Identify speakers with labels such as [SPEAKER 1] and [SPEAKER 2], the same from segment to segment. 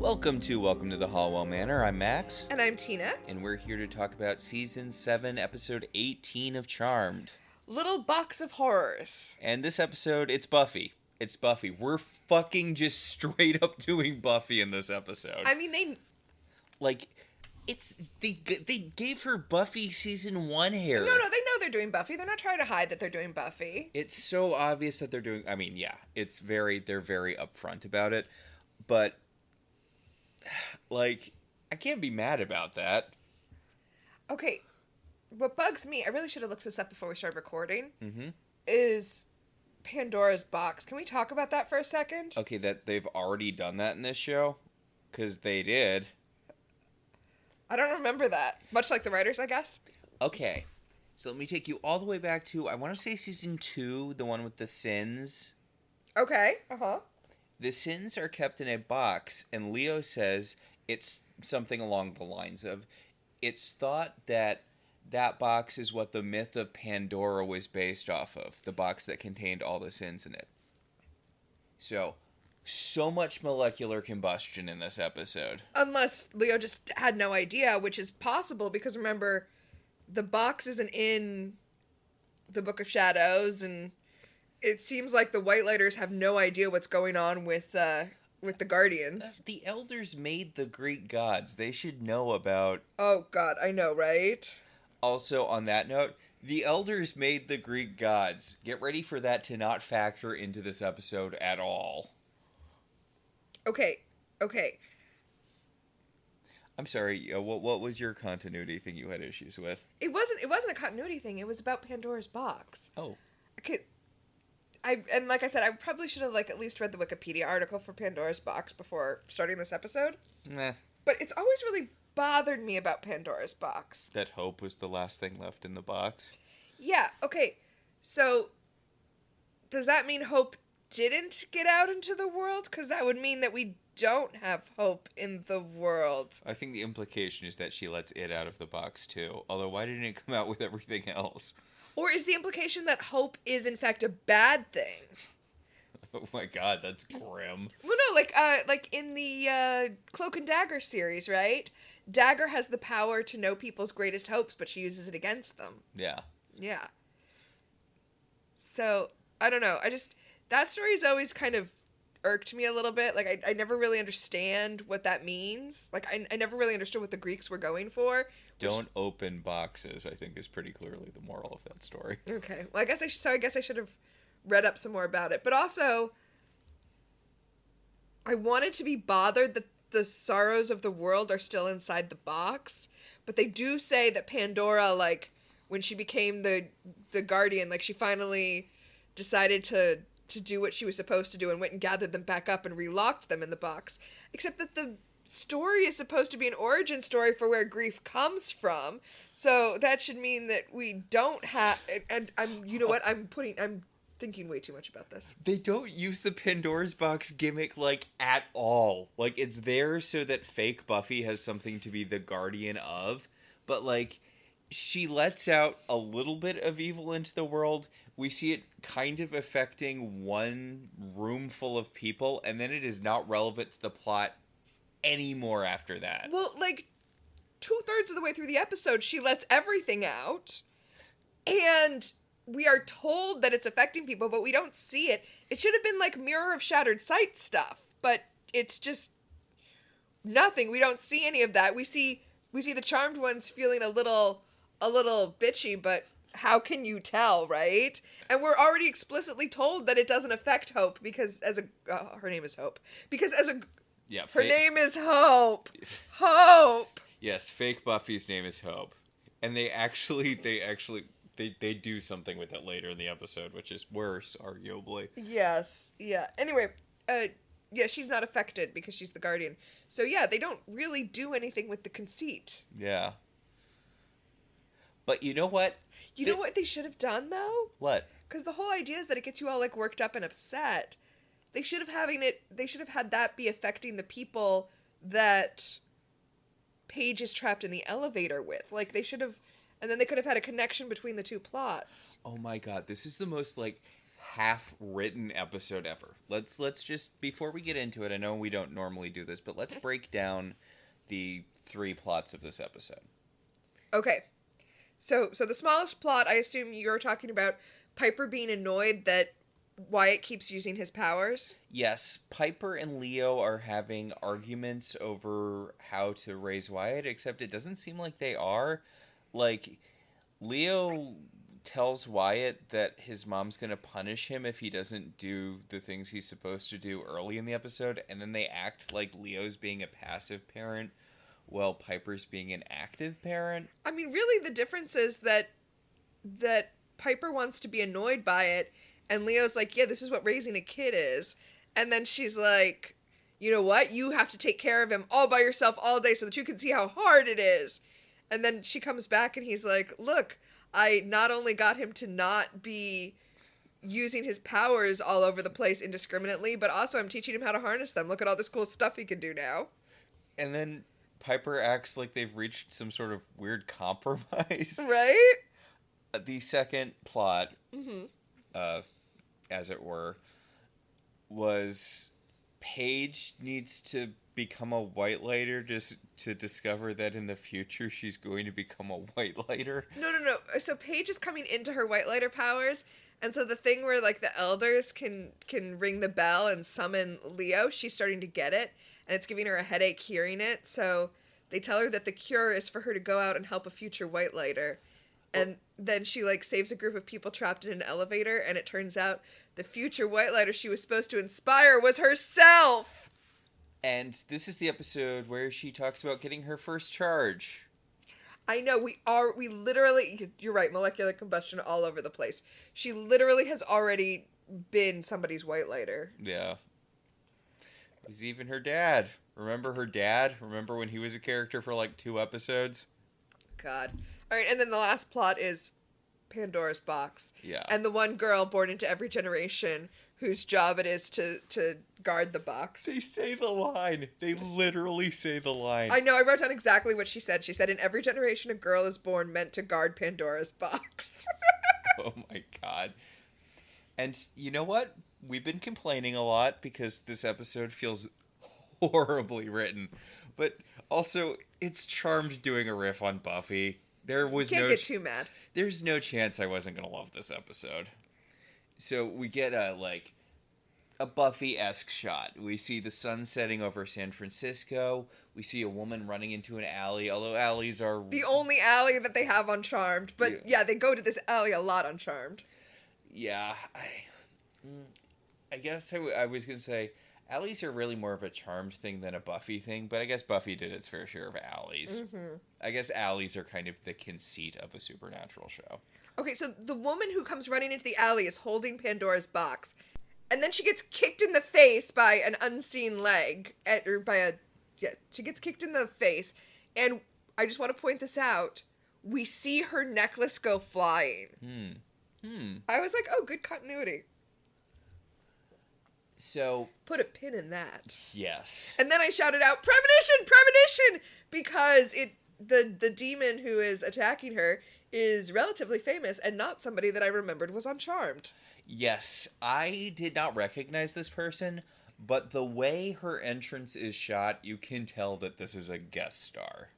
[SPEAKER 1] Welcome to the Halliwell Manor. I'm Max.
[SPEAKER 2] And I'm Tina.
[SPEAKER 1] And we're here to talk about Season 7, Episode 18 of Charmed.
[SPEAKER 2] Little Box of Horrors.
[SPEAKER 1] And this episode, it's Buffy. It's Buffy. We're fucking just straight up doing Buffy in this episode.
[SPEAKER 2] I mean, they
[SPEAKER 1] gave her Buffy Season 1 hair.
[SPEAKER 2] No, they know they're doing Buffy. They're not trying to hide that they're doing Buffy.
[SPEAKER 1] It's so obvious that they're doing... I mean, yeah, they're very upfront about it. But, like, I can't be mad about that.
[SPEAKER 2] Okay, what bugs me, I really should have looked this up before we started recording,
[SPEAKER 1] Mm-hmm.
[SPEAKER 2] is Pandora's box. Can we talk about that for a second?
[SPEAKER 1] Okay, that they've already done that in this show? Because they did.
[SPEAKER 2] I don't remember that. Much like the writers, I guess.
[SPEAKER 1] Okay, so let me take you all the way back to, I want to say Season 2, the one with the sins.
[SPEAKER 2] Okay, uh-huh.
[SPEAKER 1] The sins are kept in a box, and Leo says it's something along the lines of, it's thought that that box is what the myth of Pandora was based off of, the box that contained all the sins in it. So much molecular combustion in this episode.
[SPEAKER 2] Unless Leo just had no idea, which is possible, because remember, the box isn't in the Book of Shadows, and it seems like the White Lighters have no idea what's going on with the Guardians.
[SPEAKER 1] The elders made the Greek gods. They should know about...
[SPEAKER 2] Oh, God, I know, right?
[SPEAKER 1] Also, on that note, the elders made the Greek gods. Get ready for that to not factor into this episode at all.
[SPEAKER 2] Okay.
[SPEAKER 1] I'm sorry, what was your continuity thing you had issues with?
[SPEAKER 2] It wasn't a continuity thing. It was about Pandora's box.
[SPEAKER 1] Oh.
[SPEAKER 2] Okay. And like I said, I probably should have at least read the Wikipedia article for Pandora's box before starting this episode.
[SPEAKER 1] Nah.
[SPEAKER 2] But it's always really bothered me about Pandora's box.
[SPEAKER 1] That hope was the last thing left in the box?
[SPEAKER 2] Yeah, okay. So, does that mean Hope didn't get out into the world? Because that would mean that we don't have Hope in the world.
[SPEAKER 1] I think the implication is that she lets it out of the box, too. Although, why didn't it come out with everything else?
[SPEAKER 2] Or is the implication that Hope is, in fact, a bad thing?
[SPEAKER 1] Oh my god, that's grim.
[SPEAKER 2] Well, no, like in the Cloak and Dagger series, right? Dagger has the power to know people's greatest hopes, but she uses it against them.
[SPEAKER 1] Yeah.
[SPEAKER 2] Yeah. So, I don't know. That story's always kind of irked me a little bit. Like, I never really understand what that means. Like, I never really understood what the Greeks were going for.
[SPEAKER 1] Don't open boxes, I think, is pretty clearly the moral of that story.
[SPEAKER 2] Okay. Well, I guess I should have read up some more about it. But also, I wanted to be bothered that the sorrows of the world are still inside the box. But they do say that Pandora, when she became the Guardian, she finally decided to do what she was supposed to do and went and gathered them back up and relocked them in the box. Except that the story is supposed to be an origin story for where grief comes from. So that should mean that we don't have... And I'm thinking way too much about this.
[SPEAKER 1] They don't use the Pandora's box gimmick, at all. It's there so that fake Buffy has something to be the guardian of. But, she lets out a little bit of evil into the world. We see it kind of affecting one room full of people, and then it is not relevant to the plot anymore after that.
[SPEAKER 2] Well, 2/3 of the way through the episode, she lets everything out, and we are told that it's affecting people, but we don't see it. It should have been Mirror of Shattered Sight stuff, but it's just nothing. We don't see any of that. We see the Charmed ones feeling a little bitchy, but how can you tell, right? And we're already explicitly told that it doesn't affect Hope because her name is Hope. Because her name is Hope. Hope.
[SPEAKER 1] Yes, fake Buffy's name is Hope. And they do something with it later in the episode, which is worse, arguably.
[SPEAKER 2] Yes. Yeah. Anyway, she's not affected because she's the Guardian. So yeah, they don't really do anything with the conceit.
[SPEAKER 1] Yeah. But you know what?
[SPEAKER 2] You know what they should have done, though?
[SPEAKER 1] What?
[SPEAKER 2] Because the whole idea is that it gets you all, worked up and upset. They should have had that be affecting the people that Paige is trapped in the elevator with. They should have... And then they could have had a connection between the two plots.
[SPEAKER 1] Oh my god, this is the most, half-written episode ever. Let's just, before we get into it, I know we don't normally do this, but let's break down the 3 plots of this episode.
[SPEAKER 2] Okay. So the smallest plot, I assume you're talking about Piper being annoyed that Wyatt keeps using his powers?
[SPEAKER 1] Yes, Piper and Leo are having arguments over how to raise Wyatt, except it doesn't seem like they are. Like, Leo tells Wyatt that his mom's going to punish him if he doesn't do the things he's supposed to do early in the episode, and then they act like Leo's being a passive parent while Piper's being an active parent.
[SPEAKER 2] I mean, really, the difference is that Piper wants to be annoyed by it, and Leo's like, yeah, this is what raising a kid is. And then she's like, you know what? You have to take care of him all by yourself all day so that you can see how hard it is. And then she comes back and he's like, look, I not only got him to not be using his powers all over the place indiscriminately, but also I'm teaching him how to harness them. Look at all this cool stuff he can do now.
[SPEAKER 1] And then Piper acts like they've reached some sort of weird compromise.
[SPEAKER 2] Right?
[SPEAKER 1] The second plot, as it were, was Paige needs to become a white lighter just to discover that in the future she's going to become a white lighter.
[SPEAKER 2] No. So Paige is coming into her white lighter powers, and so the thing where like the elders can ring the bell and summon Leo, she's starting to get it, and it's giving her a headache hearing it. So they tell her that the cure is for her to go out and help a future white lighter. And then she like saves a group of people trapped in an elevator, and it turns out the future white lighter she was supposed to inspire was herself.
[SPEAKER 1] And this is the episode where she talks about getting her first charge.
[SPEAKER 2] I know, we literally, you're right, molecular combustion all over the place. She literally has already been somebody's white lighter.
[SPEAKER 1] Yeah. It was even her dad. Remember her dad? Remember when he was a character for like 2 episodes?
[SPEAKER 2] God. All right, and then the last plot is Pandora's box.
[SPEAKER 1] Yeah.
[SPEAKER 2] And the one girl born into every generation whose job it is to guard the box.
[SPEAKER 1] They say the line. They literally say the line.
[SPEAKER 2] I know, I wrote down exactly what she said. She said, in every generation a girl is born meant to guard Pandora's box.
[SPEAKER 1] Oh my god. And you know what? We've been complaining a lot because this episode feels horribly written. But also, it's charmed doing a riff on Buffy. There was
[SPEAKER 2] Can't get too mad.
[SPEAKER 1] There's no chance I wasn't going to love this episode. So we get a Buffy-esque shot. We see the sun setting over San Francisco. We see a woman running into an alley, although alleys are...
[SPEAKER 2] The only alley that they have on Charmed. But yeah, they go to this alley a lot on Charmed.
[SPEAKER 1] Yeah, I guess I was going to say, alleys are really more of a Charmed thing than a Buffy thing, but I guess Buffy did its fair share of alleys. Mm-hmm. I guess alleys are kind of the conceit of a supernatural show.
[SPEAKER 2] Okay, so the woman who comes running into the alley is holding Pandora's box, and then she gets kicked in the face by an unseen leg, she gets kicked in the face, and I just want to point this out. We see her necklace go flying. I was like, oh, good continuity.
[SPEAKER 1] So...
[SPEAKER 2] Put a pin in that.
[SPEAKER 1] Yes.
[SPEAKER 2] And then I shouted out, premonition, premonition! Because the demon who is attacking her is relatively famous and not somebody that I remembered was on Charmed.
[SPEAKER 1] Yes, I did not recognize this person, but the way her entrance is shot, you can tell that this is a guest star.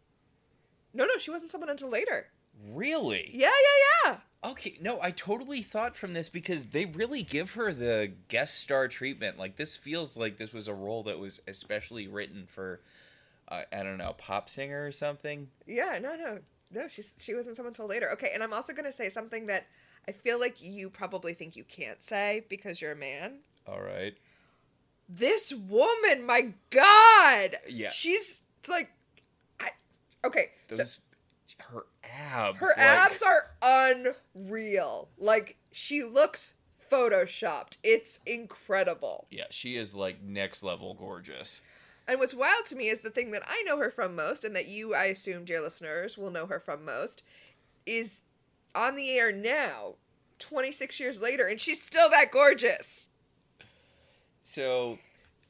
[SPEAKER 2] No, she wasn't someone until later.
[SPEAKER 1] Really?
[SPEAKER 2] Yeah.
[SPEAKER 1] Okay, no, I totally thought from this because they really give her the guest star treatment. Like, this feels like this was a role that was especially written for, I don't know, pop singer or something.
[SPEAKER 2] Yeah, no, she wasn't someone until later. Okay, and I'm also going to say something that I feel like you probably think you can't say because you're a man.
[SPEAKER 1] All right.
[SPEAKER 2] This woman, my God!
[SPEAKER 1] Yeah.
[SPEAKER 2] She's like... Okay,
[SPEAKER 1] her abs.
[SPEAKER 2] Her abs are unreal. Like, she looks photoshopped. It's incredible.
[SPEAKER 1] Yeah, she is, like, next level gorgeous.
[SPEAKER 2] And what's wild to me is the thing that I know her from most, and that you, I assume, dear listeners, will know her from most, is on the air now, 26 years later, and she's still that gorgeous.
[SPEAKER 1] So,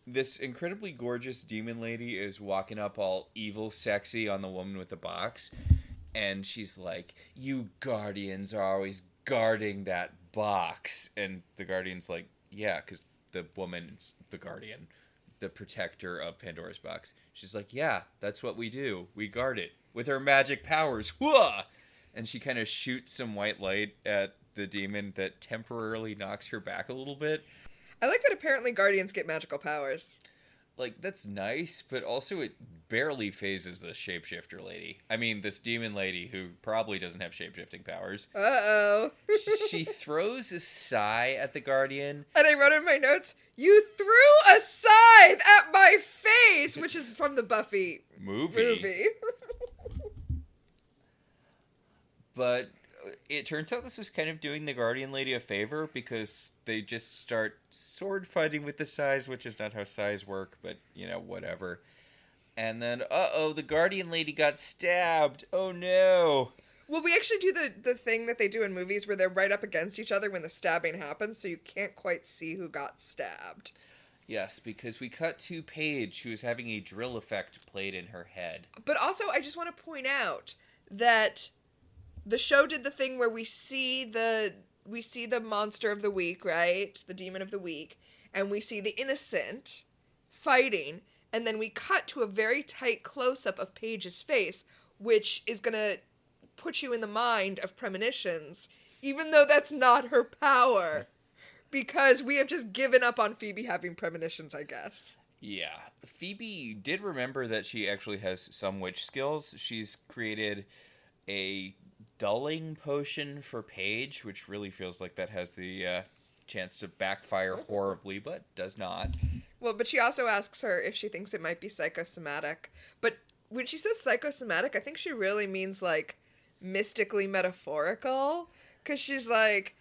[SPEAKER 1] this incredibly gorgeous demon lady is walking up all evil sexy on the woman with the box, and she's like, you guardians are always guarding that box. And the Guardian's like, yeah, because the woman's the Guardian, the protector of Pandora's box. She's like, yeah, that's what we do. We guard it with her magic powers. Whoa! And she kind of shoots some white light at the demon that temporarily knocks her back a little bit.
[SPEAKER 2] I like that apparently Guardians get magical powers.
[SPEAKER 1] Like, that's nice, but also it barely phases the shapeshifter lady. I mean, this demon lady who probably doesn't have shapeshifting powers.
[SPEAKER 2] Uh-oh.
[SPEAKER 1] She throws a sigh at the Guardian.
[SPEAKER 2] And I wrote in my notes, "You threw a scythe at my face," which is from the Buffy movie.
[SPEAKER 1] But it turns out this was kind of doing the Guardian lady a favor, because they just start sword fighting with the scythes, which is not how scythes work, but, you know, whatever. And then, the Guardian lady got stabbed. Oh, no.
[SPEAKER 2] Well, we actually do the thing that they do in movies where they're right up against each other when the stabbing happens, so you can't quite see who got stabbed.
[SPEAKER 1] Yes, because we cut to Paige, who is having a drill effect played in her head.
[SPEAKER 2] But also, I just want to point out that the show did the thing where we see the monster of the week, right? The demon of the week. And we see the innocent fighting. And then we cut to a very tight close-up of Paige's face, which is going to put you in the mind of premonitions, even though that's not her power. Because we have just given up on Phoebe having premonitions, I guess.
[SPEAKER 1] Yeah. Phoebe did remember that she actually has some witch skills. She's created a dulling potion for Paige, which really feels like that has the chance to backfire horribly, but does not.
[SPEAKER 2] Well, but she also asks her if she thinks it might be psychosomatic. But when she says psychosomatic, I think she really means, like, mystically metaphorical. Because she's like,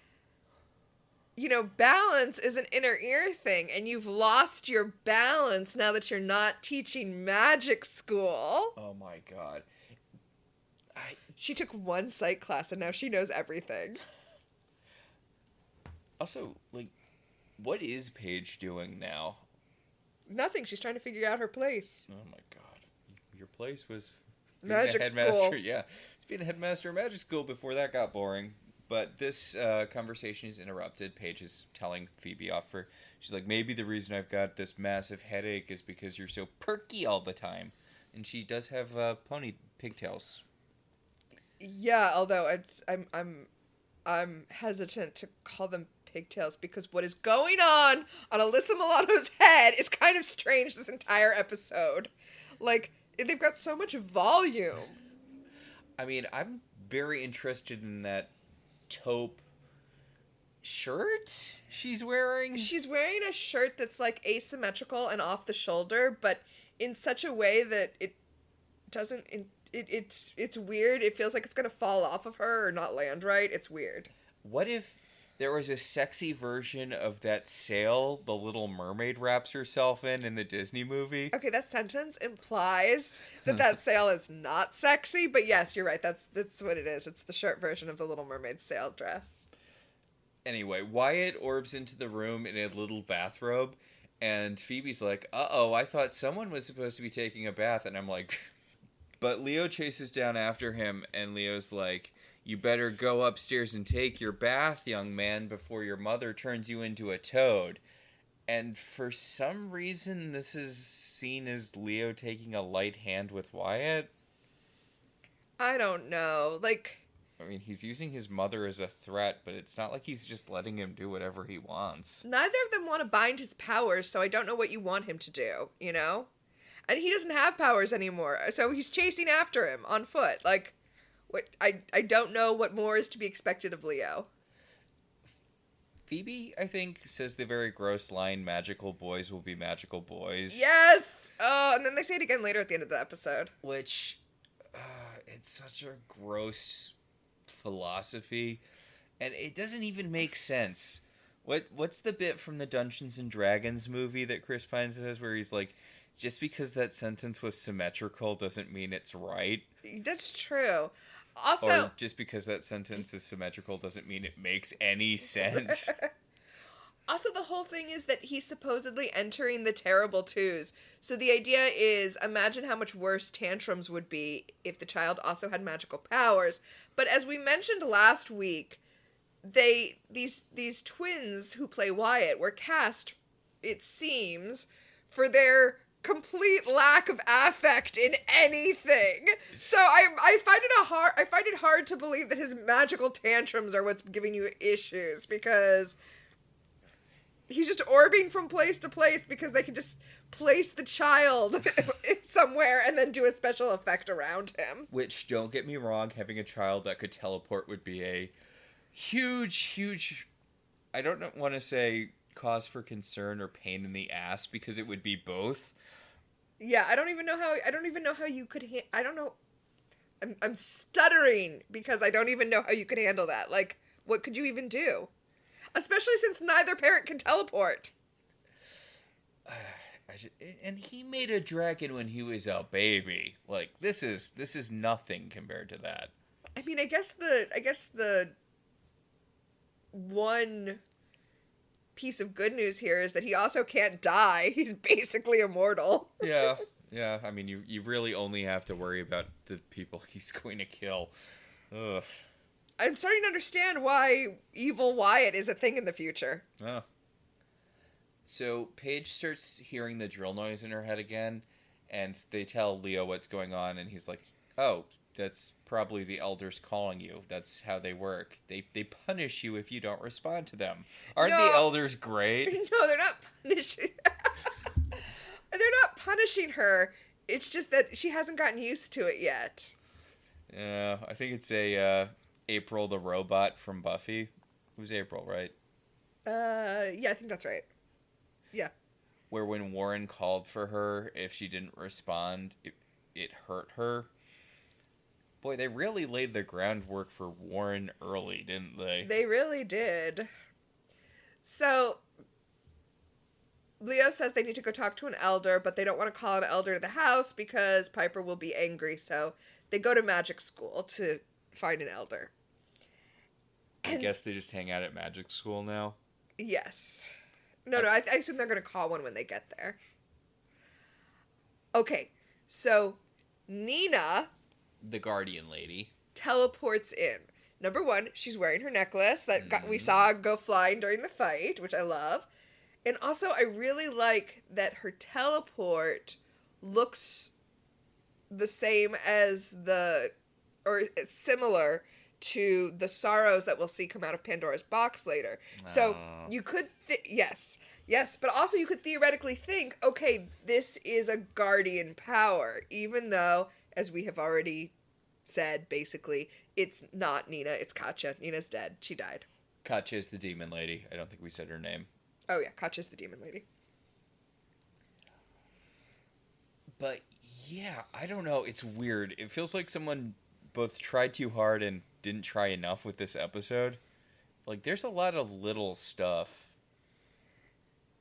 [SPEAKER 2] you know, balance is an inner ear thing, and you've lost your balance now that you're not teaching magic school.
[SPEAKER 1] Oh my god.
[SPEAKER 2] She took one psych class, and now she knows everything.
[SPEAKER 1] Also, like, what is Paige doing now?
[SPEAKER 2] Nothing. She's trying to figure out her place.
[SPEAKER 1] Oh my god. Your place was
[SPEAKER 2] magic school.
[SPEAKER 1] Yeah. It's being the headmaster of magic school before that got boring. But this conversation is interrupted. Paige is telling Phoebe off for... She's like, maybe the reason I've got this massive headache is because you're so perky all the time. And she does have pigtails.
[SPEAKER 2] Yeah, although I'm hesitant to call them pigtails because what is going on Alyssa Milano's head is kind of strange this entire episode. Like, they've got so much volume.
[SPEAKER 1] I mean, I'm very interested in that taupe shirt she's wearing.
[SPEAKER 2] She's wearing a shirt that's, like, asymmetrical and off the shoulder, but in such a way that it doesn't... It's weird. It feels like it's going to fall off of her or not land right. It's weird.
[SPEAKER 1] What if there was a sexy version of that sail the Little Mermaid wraps herself in the Disney movie?
[SPEAKER 2] Okay, that sentence implies that sail is not sexy, but yes, you're right. That's what it is. It's the short version of the Little Mermaid sail dress.
[SPEAKER 1] Anyway, Wyatt orbs into the room in a little bathrobe, and Phoebe's like, uh-oh, I thought someone was supposed to be taking a bath, and I'm like... But Leo chases down after him, and Leo's like, you better go upstairs and take your bath, young man, before your mother turns you into a toad. And for some reason, this is seen as Leo taking a light hand with Wyatt.
[SPEAKER 2] I don't know. Like...
[SPEAKER 1] I mean, he's using his mother as a threat, but it's not like he's just letting him do whatever he wants.
[SPEAKER 2] Neither of them want to bind his powers, so I don't know what you want him to do, you know? And he doesn't have powers anymore, so he's chasing after him on foot. Like, what? I don't know what more is to be expected of Leo.
[SPEAKER 1] Phoebe, I think, says the very gross line, magical boys will be magical boys.
[SPEAKER 2] Yes! Oh, and then they say it again later at the end of the episode.
[SPEAKER 1] Which, it's such a gross philosophy, and it doesn't even make sense. What's the bit from the Dungeons and Dragons movie that Chris Pine says where he's like, just because that sentence was symmetrical doesn't mean it's right.
[SPEAKER 2] That's true. Also,
[SPEAKER 1] or just because that sentence is symmetrical doesn't mean it makes any sense.
[SPEAKER 2] Also, the whole thing is that he's supposedly entering the terrible twos. So the idea is, imagine how much worse tantrums would be if the child also had magical powers. But as we mentioned last week, these twins who play Wyatt were cast, it seems, for their complete lack of affect in anything. So I find it hard to believe that his magical tantrums are what's giving you issues, because he's just orbing from place to place because they can just place the child somewhere and then do a special effect around him.
[SPEAKER 1] Which, don't get me wrong, having a child that could teleport would be a huge, I don't want to say cause for concern or pain in the ass, because it would be both.
[SPEAKER 2] Yeah, I don't even know how you could I don't know. I'm stuttering because I don't even know how you could handle that. Like, what could you even do? Especially since neither parent can teleport.
[SPEAKER 1] And he made a dragon when he was a baby. Like, this is nothing compared to that.
[SPEAKER 2] I mean, I guess the one piece of good news here is that he also can't die. He's basically immortal.
[SPEAKER 1] Yeah. I mean, you really only have to worry about the people he's going to kill. Ugh.
[SPEAKER 2] I'm starting to understand why evil Wyatt is a thing in the future.
[SPEAKER 1] Oh. So Paige starts hearing the drill noise in her head again, and they tell Leo what's going on, and he's like, "Oh, that's probably the elders calling you. That's how they work. They punish you if you don't respond to them. Aren't the elders great?"
[SPEAKER 2] No, they're not punishing. They're not punishing her. It's just that she hasn't gotten used to it yet.
[SPEAKER 1] Yeah, I think it's a April the robot from Buffy. It was April, right?
[SPEAKER 2] Yeah, I think that's right. Yeah.
[SPEAKER 1] Where when Warren called for her, if she didn't respond, it hurt her. Boy, they really laid the groundwork for Warren early, didn't they?
[SPEAKER 2] They really did. So, Leo says they need to go talk to an elder, but they don't want to call an elder to the house because Piper will be angry. So, they go to magic school to find an elder.
[SPEAKER 1] I guess they just hang out at magic school now?
[SPEAKER 2] Yes. No, I assume they're going to call one when they get there. Okay, so Nina,
[SPEAKER 1] the guardian lady,
[SPEAKER 2] teleports in. Number one, she's wearing her necklace that we saw go flying during the fight, which I love. And also, I really like that her teleport looks the same as or similar to the sorrows that we'll see come out of Pandora's box later. So you could, yes, but also you could theoretically think, okay, this is a guardian power, even though, as we have already said, basically, it's not Nina, it's Katja. Nina's dead. She died.
[SPEAKER 1] Katja is the demon lady. I don't think we said her name.
[SPEAKER 2] Oh yeah, Katja's the demon lady.
[SPEAKER 1] But yeah, I don't know. It's weird. It feels like someone both tried too hard and didn't try enough with this episode. Like, there's a lot of little stuff.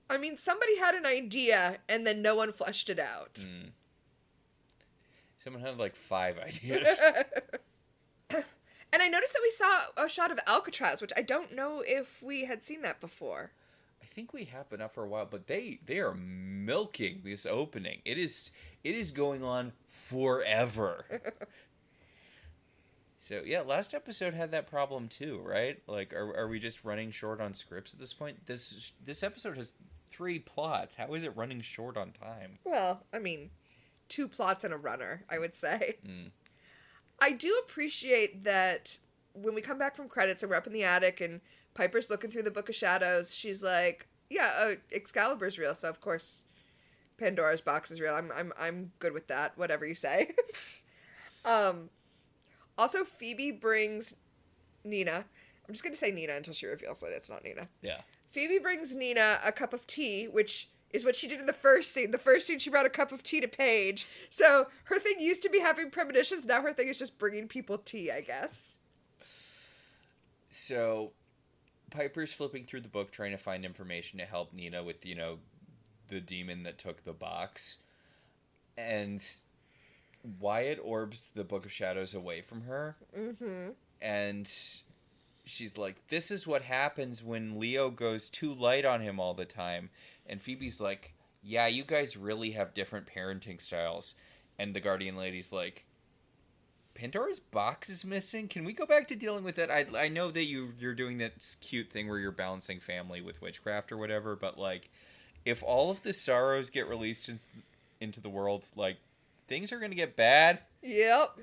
[SPEAKER 2] I mean, somebody had an idea and then no one fleshed it out.
[SPEAKER 1] Someone had like 5 ideas.
[SPEAKER 2] And I noticed that we saw a shot of Alcatraz, which I don't know if we had seen that before.
[SPEAKER 1] I think we have been up for a while, but they are milking this opening. It is going on forever. So yeah, last episode had that problem too, right? Like, are we just running short on scripts at this point? This episode has 3 plots. How is it running short on time?
[SPEAKER 2] Well, I mean, 2 plots and a runner, I would say. I do appreciate that when we come back from credits and we're up in the attic and Piper's looking through the Book of Shadows, she's like, yeah, Excalibur's real, so of course Pandora's box is real. I'm good with that, whatever you say. Also, Phoebe brings Nina. I'm just going to say Nina until she reveals that it's not Nina.
[SPEAKER 1] Yeah.
[SPEAKER 2] Phoebe brings Nina a cup of tea, which is what she did in the first scene. The first scene, she brought a cup of tea to Paige. So her thing used to be having premonitions. Now her thing is just bringing people tea, I guess.
[SPEAKER 1] So Piper's flipping through the book trying to find information to help Nina with, the demon that took the box. And Wyatt orbs the Book of Shadows away from her. Mm-hmm. And she's like, this is what happens when Leo goes too light on him all the time. And Phoebe's like, yeah, you guys really have different parenting styles. And the Guardian Lady's like, Pandora's box is missing. Can we go back to dealing with it? I know that you're doing that cute thing where you're balancing family with witchcraft or whatever, but like, if all of the sorrows get released into the world, like, things are gonna get bad.
[SPEAKER 2] Yep.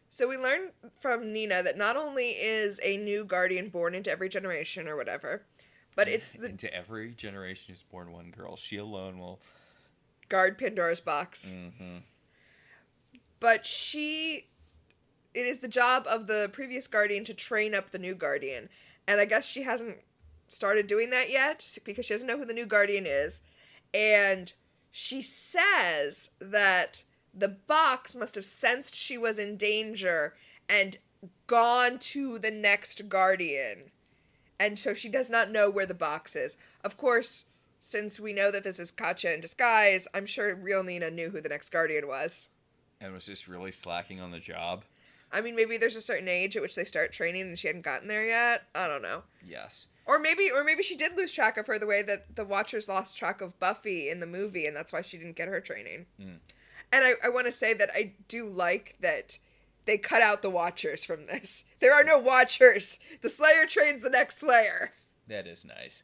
[SPEAKER 2] So we learn from Nina that not only is a new guardian born into every generation or whatever, but it's
[SPEAKER 1] into every generation is born one girl. She alone will
[SPEAKER 2] guard Pandora's box.
[SPEAKER 1] Mm-hmm.
[SPEAKER 2] But it is the job of the previous guardian to train up the new guardian. And I guess she hasn't started doing that yet because she doesn't know who the new guardian is. And she says that the box must have sensed she was in danger and gone to the next guardian. And so she does not know where the box is. Of course, since we know that this is Katya in disguise, I'm sure real Nina knew who the next guardian was.
[SPEAKER 1] And was just really slacking on the job.
[SPEAKER 2] I mean, maybe there's a certain age at which they start training and she hadn't gotten there yet. I don't know.
[SPEAKER 1] Yes.
[SPEAKER 2] Or maybe she did lose track of her the way that the Watchers lost track of Buffy in the movie, and that's why she didn't get her training. Mm. And I want to say that I do like that they cut out the Watchers from this. There are no Watchers. The Slayer trains the next Slayer.
[SPEAKER 1] That is nice.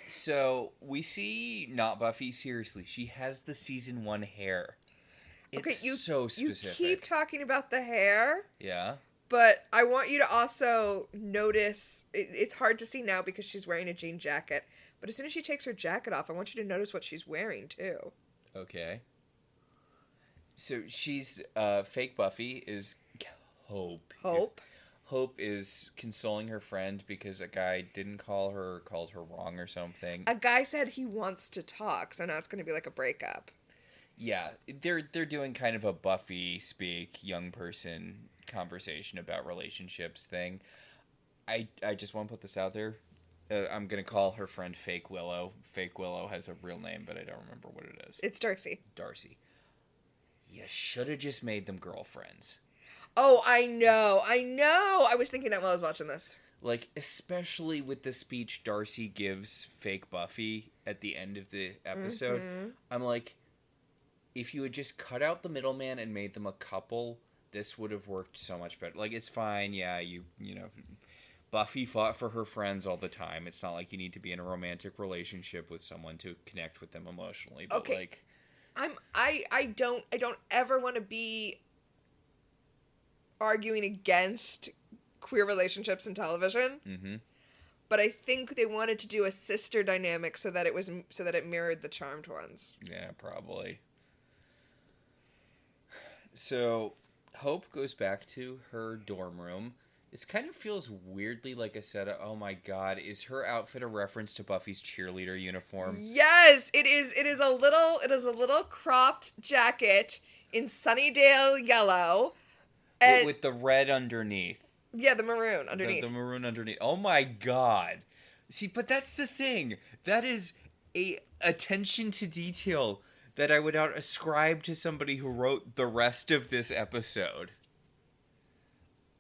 [SPEAKER 1] So, we see not Buffy, seriously. She has the season 1 hair. It's so specific.
[SPEAKER 2] You keep talking about the hair.
[SPEAKER 1] Yeah.
[SPEAKER 2] But I want you to also notice, it's hard to see now because she's wearing a jean jacket. But as soon as she takes her jacket off, I want you to notice what she's wearing, too.
[SPEAKER 1] Okay. So she's, fake Buffy is Hope. Hope is consoling her friend because a guy didn't call her or called her wrong or something.
[SPEAKER 2] A guy said he wants to talk, so now it's going to be like a breakup.
[SPEAKER 1] Yeah, they're doing kind of a Buffy speak young person conversation about relationships thing. I just want to put this out there. I'm going to call her friend Fake Willow. Fake Willow has a real name, but I don't remember what it is.
[SPEAKER 2] It's Darcy.
[SPEAKER 1] Darcy. You should have just made them girlfriends.
[SPEAKER 2] Oh, I know. I was thinking that while I was watching this.
[SPEAKER 1] Like, especially with the speech Darcy gives fake Buffy at the end of the episode. Mm-hmm. I'm like, if you had just cut out the middleman and made them a couple, this would have worked so much better. Like, it's fine, yeah, you know, Buffy fought for her friends all the time. It's not like you need to be in a romantic relationship with someone to connect with them emotionally. But
[SPEAKER 2] okay.
[SPEAKER 1] Like,
[SPEAKER 2] I don't ever want to be arguing against queer relationships in television. Mm-hmm. But I think they wanted to do a sister dynamic so that it mirrored the Charmed ones.
[SPEAKER 1] Yeah, probably. So, Hope goes back to her dorm room. This kind of feels weirdly like a setup. Oh my god, is her outfit a reference to Buffy's cheerleader uniform?
[SPEAKER 2] Yes, it is. It is a little cropped jacket in Sunnydale yellow,
[SPEAKER 1] and with the red underneath.
[SPEAKER 2] Yeah, the maroon underneath.
[SPEAKER 1] The maroon underneath. Oh my god. See, but that's the thing. That is a attention to detail that I would not ascribe to somebody who wrote the rest of this episode.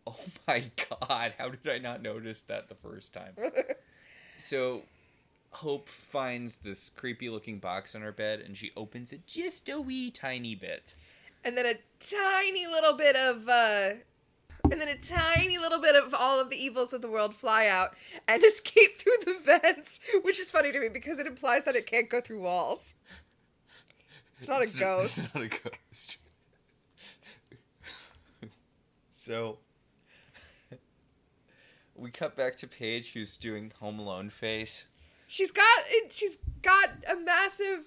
[SPEAKER 1] Oh my god, how did I not notice that the first time? So, Hope finds this creepy looking box on her bed and she opens it just a wee tiny bit.
[SPEAKER 2] And then a tiny little bit of all of the evils of the world fly out and escape through the vents, which is funny to me because it implies that it can't go through walls. It's not a ghost.
[SPEAKER 1] It's not a ghost. So, we cut back to Paige, who's doing Home Alone face.
[SPEAKER 2] She's got a massive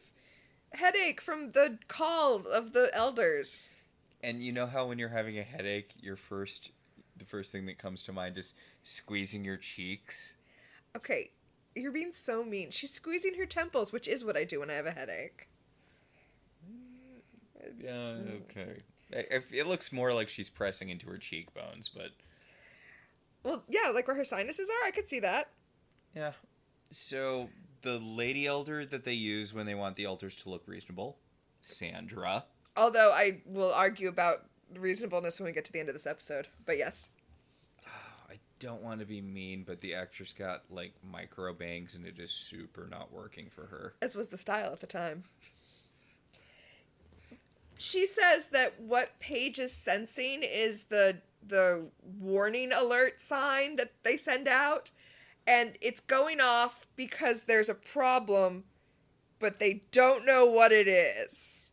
[SPEAKER 2] headache from the call of the elders.
[SPEAKER 1] And you know how when you're having a headache, the first thing that comes to mind is squeezing your cheeks?
[SPEAKER 2] Okay, you're being so mean. She's squeezing her temples, which is what I do when I have a headache.
[SPEAKER 1] Yeah, okay. It looks more like she's pressing into her cheekbones, but...
[SPEAKER 2] Well, yeah, like where her sinuses are, I could see that.
[SPEAKER 1] Yeah. So, the lady elder that they use when they want the elders to look reasonable, Sandra.
[SPEAKER 2] Although I will argue about reasonableness when we get to the end of this episode, but yes.
[SPEAKER 1] I don't want to be mean, but the actress got, like, micro bangs, and it is super not working for her.
[SPEAKER 2] As was the style at the time. She says that what Paige is sensing is the warning alert sign that they send out, and it's going off because there's a problem, but they don't know what it is.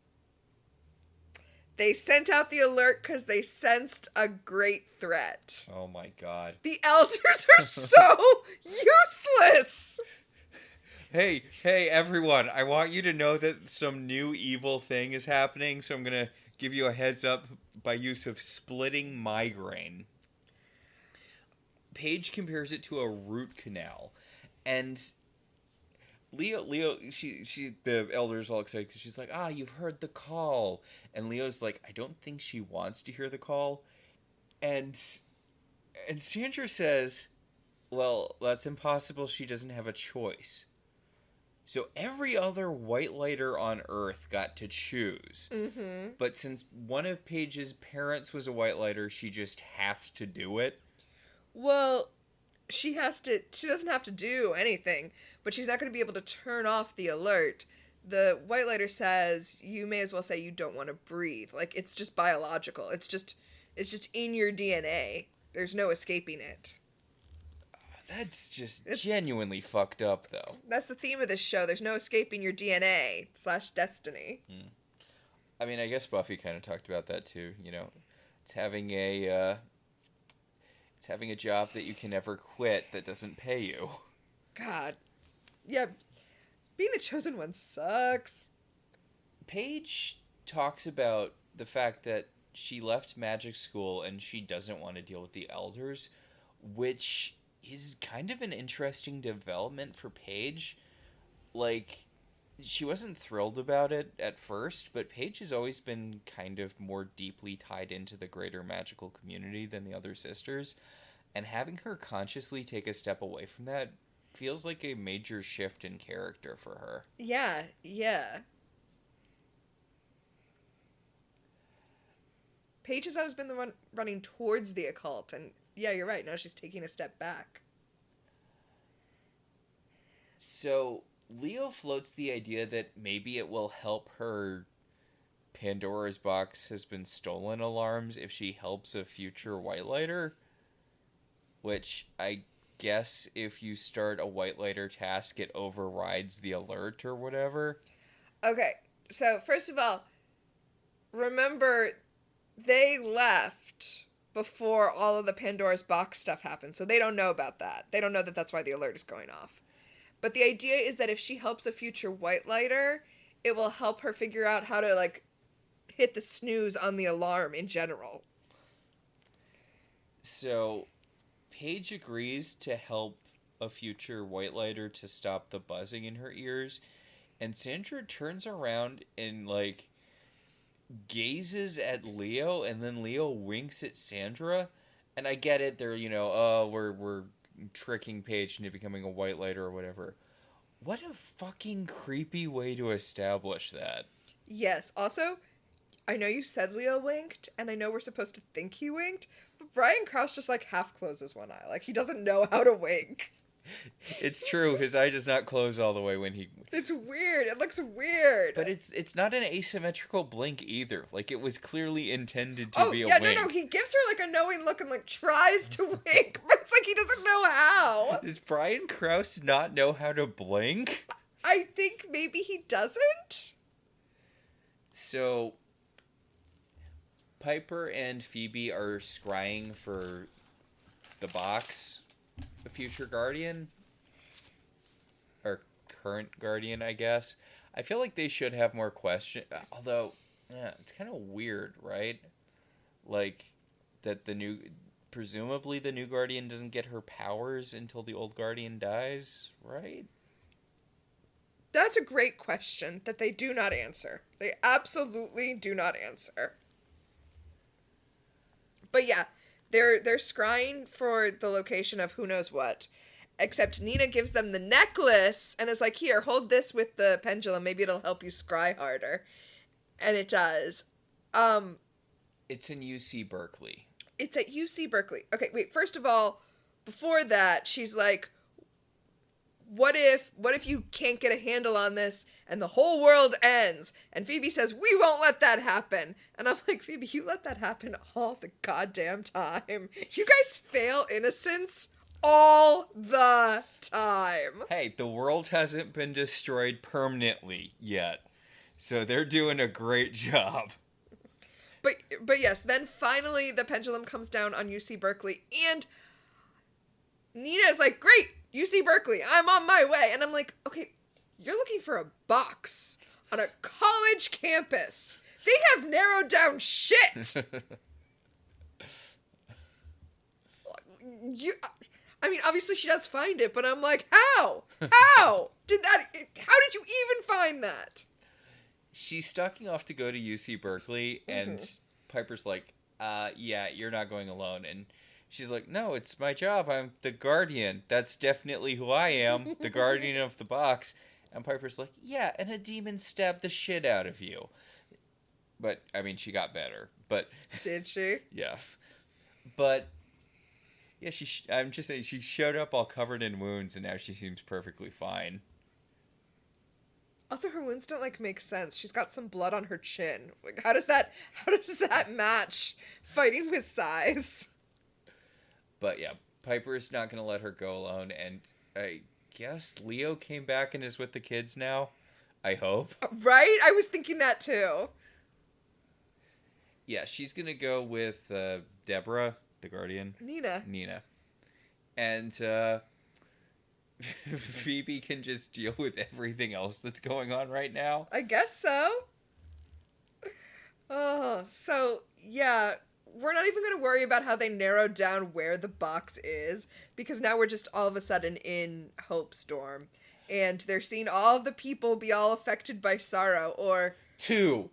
[SPEAKER 2] They sent out the alert because they sensed a great threat.
[SPEAKER 1] Oh my god.
[SPEAKER 2] The elders are so useless!
[SPEAKER 1] Hey, everyone, I want you to know that some new evil thing is happening, so I'm going to give you a heads up by use of splitting migraine. Paige compares it to a root canal, and Leo, the elder's all excited because she's like, you've heard the call, and Leo's like, I don't think she wants to hear the call, and Sandra says, well, that's impossible, she doesn't have a choice. So every other white lighter on Earth got to choose.
[SPEAKER 2] Mm-hmm.
[SPEAKER 1] But since one of Paige's parents was a white lighter, she just has to do it.
[SPEAKER 2] Well, she doesn't have to do anything, but she's not going to be able to turn off the alert. The white lighter says you may as well say you don't want to breathe. Like, it's just biological. It's just in your DNA. There's no escaping it.
[SPEAKER 1] That's just genuinely fucked up, though.
[SPEAKER 2] That's the theme of this show. There's no escaping your DNA / destiny.
[SPEAKER 1] I mean, I guess Buffy kind of talked about that too. You know, it's having a job that you can never quit that doesn't pay you.
[SPEAKER 2] God, yeah, being the chosen one sucks.
[SPEAKER 1] Paige talks about the fact that she left magic school and she doesn't want to deal with the elders, which is kind of an interesting development for Paige. Like, she wasn't thrilled about it at first, but Paige has always been kind of more deeply tied into the greater magical community than the other sisters, and having her consciously take a step away from that feels like a major shift in character for her.
[SPEAKER 2] Yeah. Paige has always been the one running towards the occult, and yeah, you're right. Now she's taking a step back.
[SPEAKER 1] So, Leo floats the idea that maybe it will help her Pandora's box has been stolen alarms if she helps a future white lighter. Which, I guess if you start a white lighter task, it overrides the alert or whatever.
[SPEAKER 2] Okay, so first of all, remember, they left before all of the Pandora's box stuff happened, so they don't know about that. They don't know that that's why the alert is going off. But the idea is that if she helps a future white lighter, it will help her figure out how to, like, hit the snooze on the alarm in general.
[SPEAKER 1] So, Paige agrees to help a future white lighter to stop the buzzing in her ears, and Sandra turns around and, like, gazes at Leo, and then Leo winks at Sandra, and I get it, they're, we're tricking Paige into becoming a white lighter or whatever. What a fucking creepy way to establish that.
[SPEAKER 2] Yes, also, I know you said Leo winked, and I know we're supposed to think he winked, but Brian Krause just, like, half closes one eye. Like, he doesn't know how to wink.
[SPEAKER 1] It's true. His eye does not close all the way when he...
[SPEAKER 2] It's weird. It looks weird.
[SPEAKER 1] But it's not an asymmetrical blink either. Like, it was clearly intended to be a wink.
[SPEAKER 2] No, he gives her, like, a knowing look and, like, tries to wink, but it's like he doesn't know how.
[SPEAKER 1] Does Brian Krause not know how to blink?
[SPEAKER 2] I think maybe he doesn't.
[SPEAKER 1] So, Piper and Phoebe are scrying for the box, the future Guardian, or current Guardian, I guess. I feel like they should have more questions, although, yeah, it's kind of weird, right? Like, that presumably the new Guardian doesn't get her powers until the old Guardian dies, right?
[SPEAKER 2] That's a great question that they do not answer. They absolutely do not answer. But yeah, they're scrying for the location of who knows what. Except Nina gives them the necklace and is like, here, hold this with the pendulum. Maybe it'll help you scry harder. And it does.
[SPEAKER 1] It's in UC Berkeley.
[SPEAKER 2] It's at UC Berkeley. Okay, wait, first of all, before that, she's like, what if you can't get a handle on this and the whole world ends? And Phoebe says, we won't let that happen. And I'm like, Phoebe, you let that happen all the goddamn time. You guys fail innocence all the time.
[SPEAKER 1] Hey, the world hasn't been destroyed permanently yet. So they're doing a great job.
[SPEAKER 2] But yes, then finally the pendulum comes down on UC Berkeley, and Nina's like, great, UC Berkeley, I'm on my way. And I'm like, okay, you're looking for a box on a college campus. They have narrowed down shit. I mean, obviously she does find it, but I'm like, how? How did you even find that?
[SPEAKER 1] She's stalking off to go to UC Berkeley, and Piper's like, yeah, you're not going alone. And she's like, no, it's my job. I'm the guardian. That's definitely who I am, the guardian of the box. And Piper's like, yeah, and a demon stabbed the shit out of you. But, I mean, she got better. But
[SPEAKER 2] did she?
[SPEAKER 1] Yeah. But, yeah, I'm just saying, she showed up all covered in wounds, and now she seems perfectly fine.
[SPEAKER 2] Also, her wounds don't, like, make sense. She's got some blood on her chin. Like, how does that match fighting with size?
[SPEAKER 1] But, yeah, Piper's not going to let her go alone, and I guess Leo came back and is with the kids now. I hope.
[SPEAKER 2] Right? I was thinking that, too.
[SPEAKER 1] Yeah, she's going to go with Deborah, the guardian.
[SPEAKER 2] Nina.
[SPEAKER 1] And, Phoebe can just deal with everything else that's going on right now.
[SPEAKER 2] I guess so. Oh, so, yeah, we're not even going to worry about how they narrowed down where the box is, because now we're just all of a sudden in Hope Storm, and they're seeing all of the people be all affected by sorrow, or... Two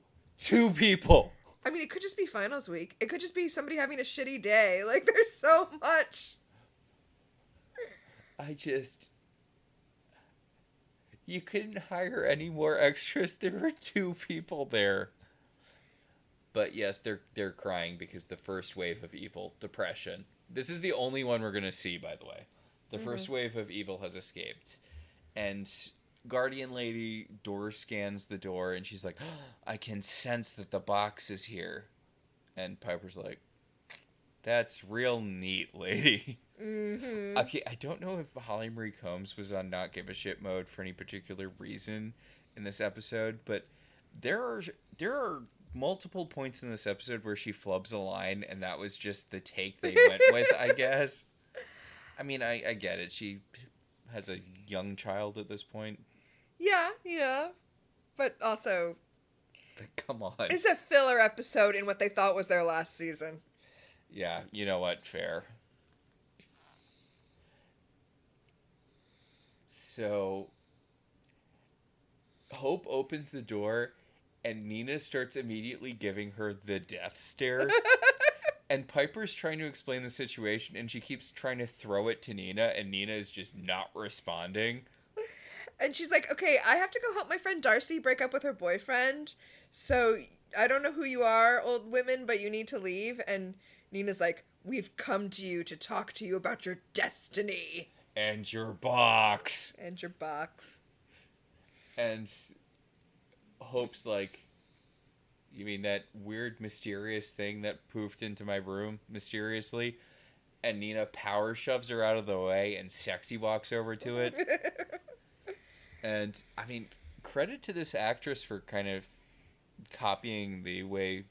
[SPEAKER 1] people!
[SPEAKER 2] I mean, it could just be finals week. It could just be somebody having a shitty day. Like, there's so much.
[SPEAKER 1] You couldn't hire any more extras. There were 2 people there. But yes, they're crying because the first wave of evil, depression. This is the only one we're going to see, by the way. The first wave of evil has escaped. And Guardian Lady door scans the door, and she's like, oh, I can sense that the box is here. And Piper's like, that's real neat, lady.
[SPEAKER 2] Mm-hmm.
[SPEAKER 1] Okay, I don't know if Holly Marie Combs was on not give a shit mode for any particular reason in this episode, but there are multiple points in this episode where she flubs a line, and that was just the take they went with, I guess. I mean, I get it. She has a young child at this point.
[SPEAKER 2] Yeah. But also...
[SPEAKER 1] But come on.
[SPEAKER 2] It's a filler episode in what they thought was their last season.
[SPEAKER 1] Yeah, you know what? Fair. So, Hope opens the door, and Nina starts immediately giving her the death stare. And Piper's trying to explain the situation, and she keeps trying to throw it to Nina, and Nina is just not responding.
[SPEAKER 2] And she's like, okay, I have to go help my friend Darcy break up with her boyfriend, so I don't know who you are, old women, but you need to leave. And Nina's like, we've come to you to talk to you about your destiny.
[SPEAKER 1] And your box.
[SPEAKER 2] And
[SPEAKER 1] Hope's like, you mean that weird mysterious thing that poofed into my room mysteriously? And Nina power shoves her out of the way, and Sexy walks over to it. And, I mean, credit to this actress for kind of copying the way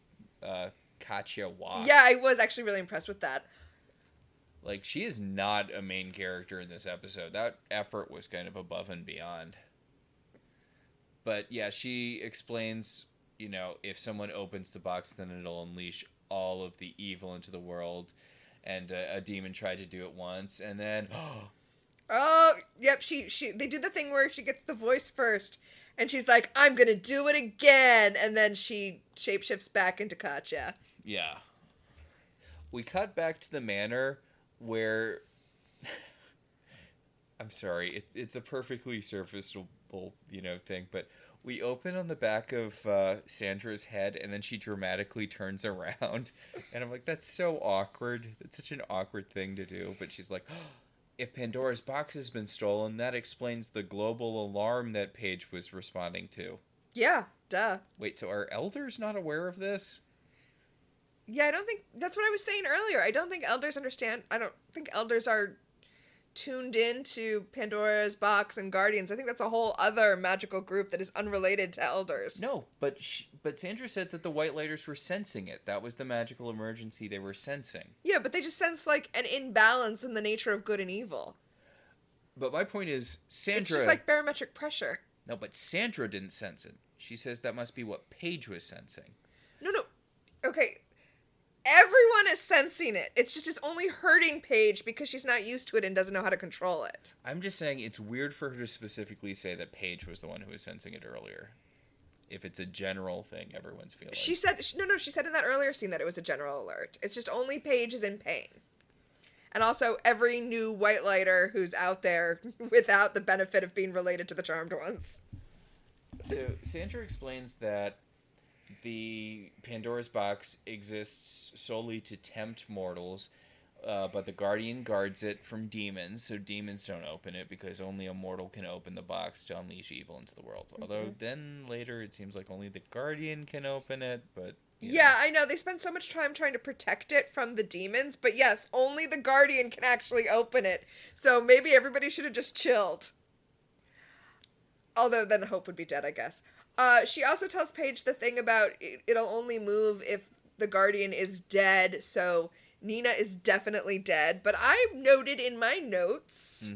[SPEAKER 1] Katya walks.
[SPEAKER 2] Yeah, I was actually really impressed with that.
[SPEAKER 1] Like, she is not a main character in this episode. That effort was kind of above and beyond. But, yeah, she explains, you know, if someone opens the box, then it'll unleash all of the evil into the world. And a demon tried to do it once, and then...
[SPEAKER 2] Oh, yep, they do the thing where she gets the voice first, and she's like, I'm gonna do it again, and then she shapeshifts back into Katya.
[SPEAKER 1] Yeah. We cut back to the manor, where... I'm sorry, it's a perfectly serviceable, thing, but we open on the back of Sandra's head, and then she dramatically turns around, and I'm like, that's so awkward. That's such an awkward thing to do, but she's like... if Pandora's box has been stolen, that explains the global alarm that Paige was responding to.
[SPEAKER 2] Yeah, duh.
[SPEAKER 1] Wait, so are elders not aware of this?
[SPEAKER 2] Yeah, I don't think... That's what I was saying earlier. I don't think elders understand... I don't think elders are tuned in to Pandora's box and Guardians. I think that's a whole other magical group that is unrelated to elders.
[SPEAKER 1] No, but Sandra said that the White Lighters were sensing it. That was the magical emergency they were sensing.
[SPEAKER 2] Yeah, but they just sense, like, an imbalance in the nature of good and evil.
[SPEAKER 1] But my point is, Sandra...
[SPEAKER 2] It's just like barometric pressure.
[SPEAKER 1] No, but Sandra didn't sense it. She says that must be what Paige was sensing.
[SPEAKER 2] No. Okay. Everyone is sensing it. It's just it's only hurting Paige because she's not used to it and doesn't know how to control it.
[SPEAKER 1] I'm just saying it's weird for her to specifically say that Paige was the one who was sensing it earlier. If it's a general thing everyone's feeling.
[SPEAKER 2] She said in that earlier scene that it was a general alert. It's just only Paige is in pain. And also every new White Lighter who's out there without the benefit of being related to the Charmed Ones.
[SPEAKER 1] So Sandra explains that the Pandora's box exists solely to tempt mortals, but the Guardian guards it from demons, so demons don't open it because only a mortal can open the box to unleash evil into the world. Mm-hmm. Although then later it seems like only the Guardian can open it, but...
[SPEAKER 2] Yeah, I know. They spend so much time trying to protect it from the demons, but yes, only the Guardian can actually open it. So maybe everybody should have just chilled. Although then Hope would be dead, I guess. She also tells Paige the thing about it'll only move if the Guardian is dead, so Nina is definitely dead. But I noted in my notes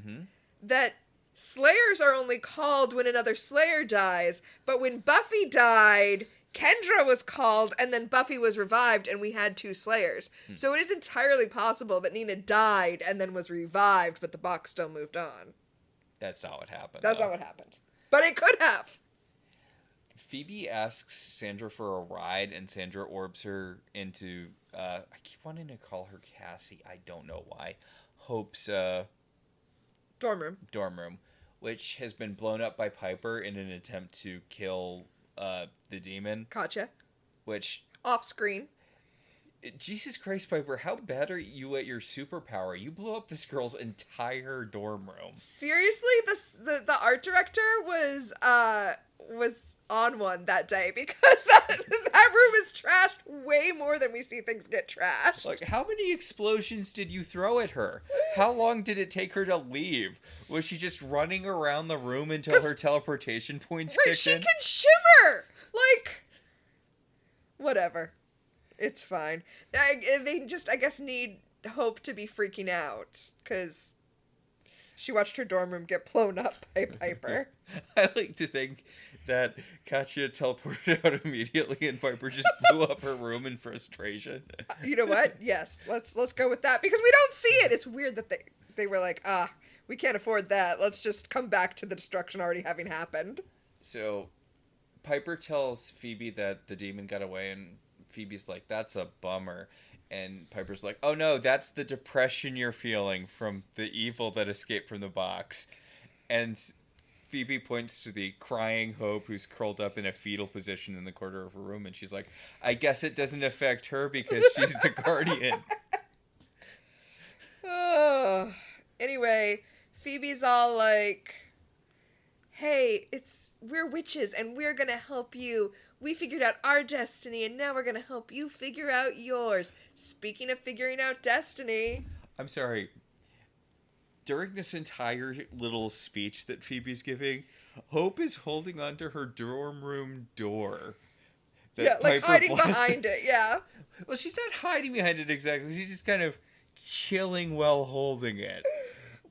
[SPEAKER 2] that Slayers are only called when another Slayer dies, but when Buffy died, Kendra was called, and then Buffy was revived, and we had 2 Slayers. So it is entirely possible that Nina died and then was revived, but the box still moved on.
[SPEAKER 1] That's not what happened.
[SPEAKER 2] That's not what happened. But it could have.
[SPEAKER 1] Phoebe asks Sandra for a ride, and Sandra orbs her into, I keep wanting to call her Cassie, I don't know why, Hope's,
[SPEAKER 2] dorm room,
[SPEAKER 1] which has been blown up by Piper in an attempt to kill, the demon.
[SPEAKER 2] Gotcha.
[SPEAKER 1] Which...
[SPEAKER 2] Off screen.
[SPEAKER 1] Jesus Christ, Piper, how bad are you at your superpower? You blew up this girl's entire dorm room.
[SPEAKER 2] Seriously? The art director was on one that day because that room is trashed way more than we see things get trashed.
[SPEAKER 1] Like, how many explosions did you throw at her? How long did it take her to leave? Was she just running around the room until her teleportation points kicked in?
[SPEAKER 2] She can shimmer! Like, whatever. It's fine. They just, I guess, need Hope to be freaking out because she watched her dorm room get blown up by Piper.
[SPEAKER 1] I like to think that Katya teleported out immediately and Piper just blew up her room in frustration.
[SPEAKER 2] You know what? Yes, let's go with that because we don't see it. It's weird that they were like, we can't afford that. Let's just come back to the destruction already having happened.
[SPEAKER 1] So Piper tells Phoebe that the demon got away, and Phoebe's like, that's a bummer. And Piper's like, oh no, that's the depression you're feeling from the evil that escaped from the box. And Phoebe points to the crying Hope who's curled up in a fetal position in the corner of her room, and she's like, I guess it doesn't affect her because she's the Guardian.
[SPEAKER 2] Anyway, Phoebe's all like, hey, we're witches and we're gonna help you. We figured out our destiny and now we're gonna help you figure out yours. Speaking of figuring out destiny...
[SPEAKER 1] I'm sorry. During this entire little speech that Phoebe's giving, Hope is holding onto her dorm room door.
[SPEAKER 2] Yeah, like hiding behind it, yeah.
[SPEAKER 1] Well, she's not hiding behind it exactly. She's just kind of chilling while holding it.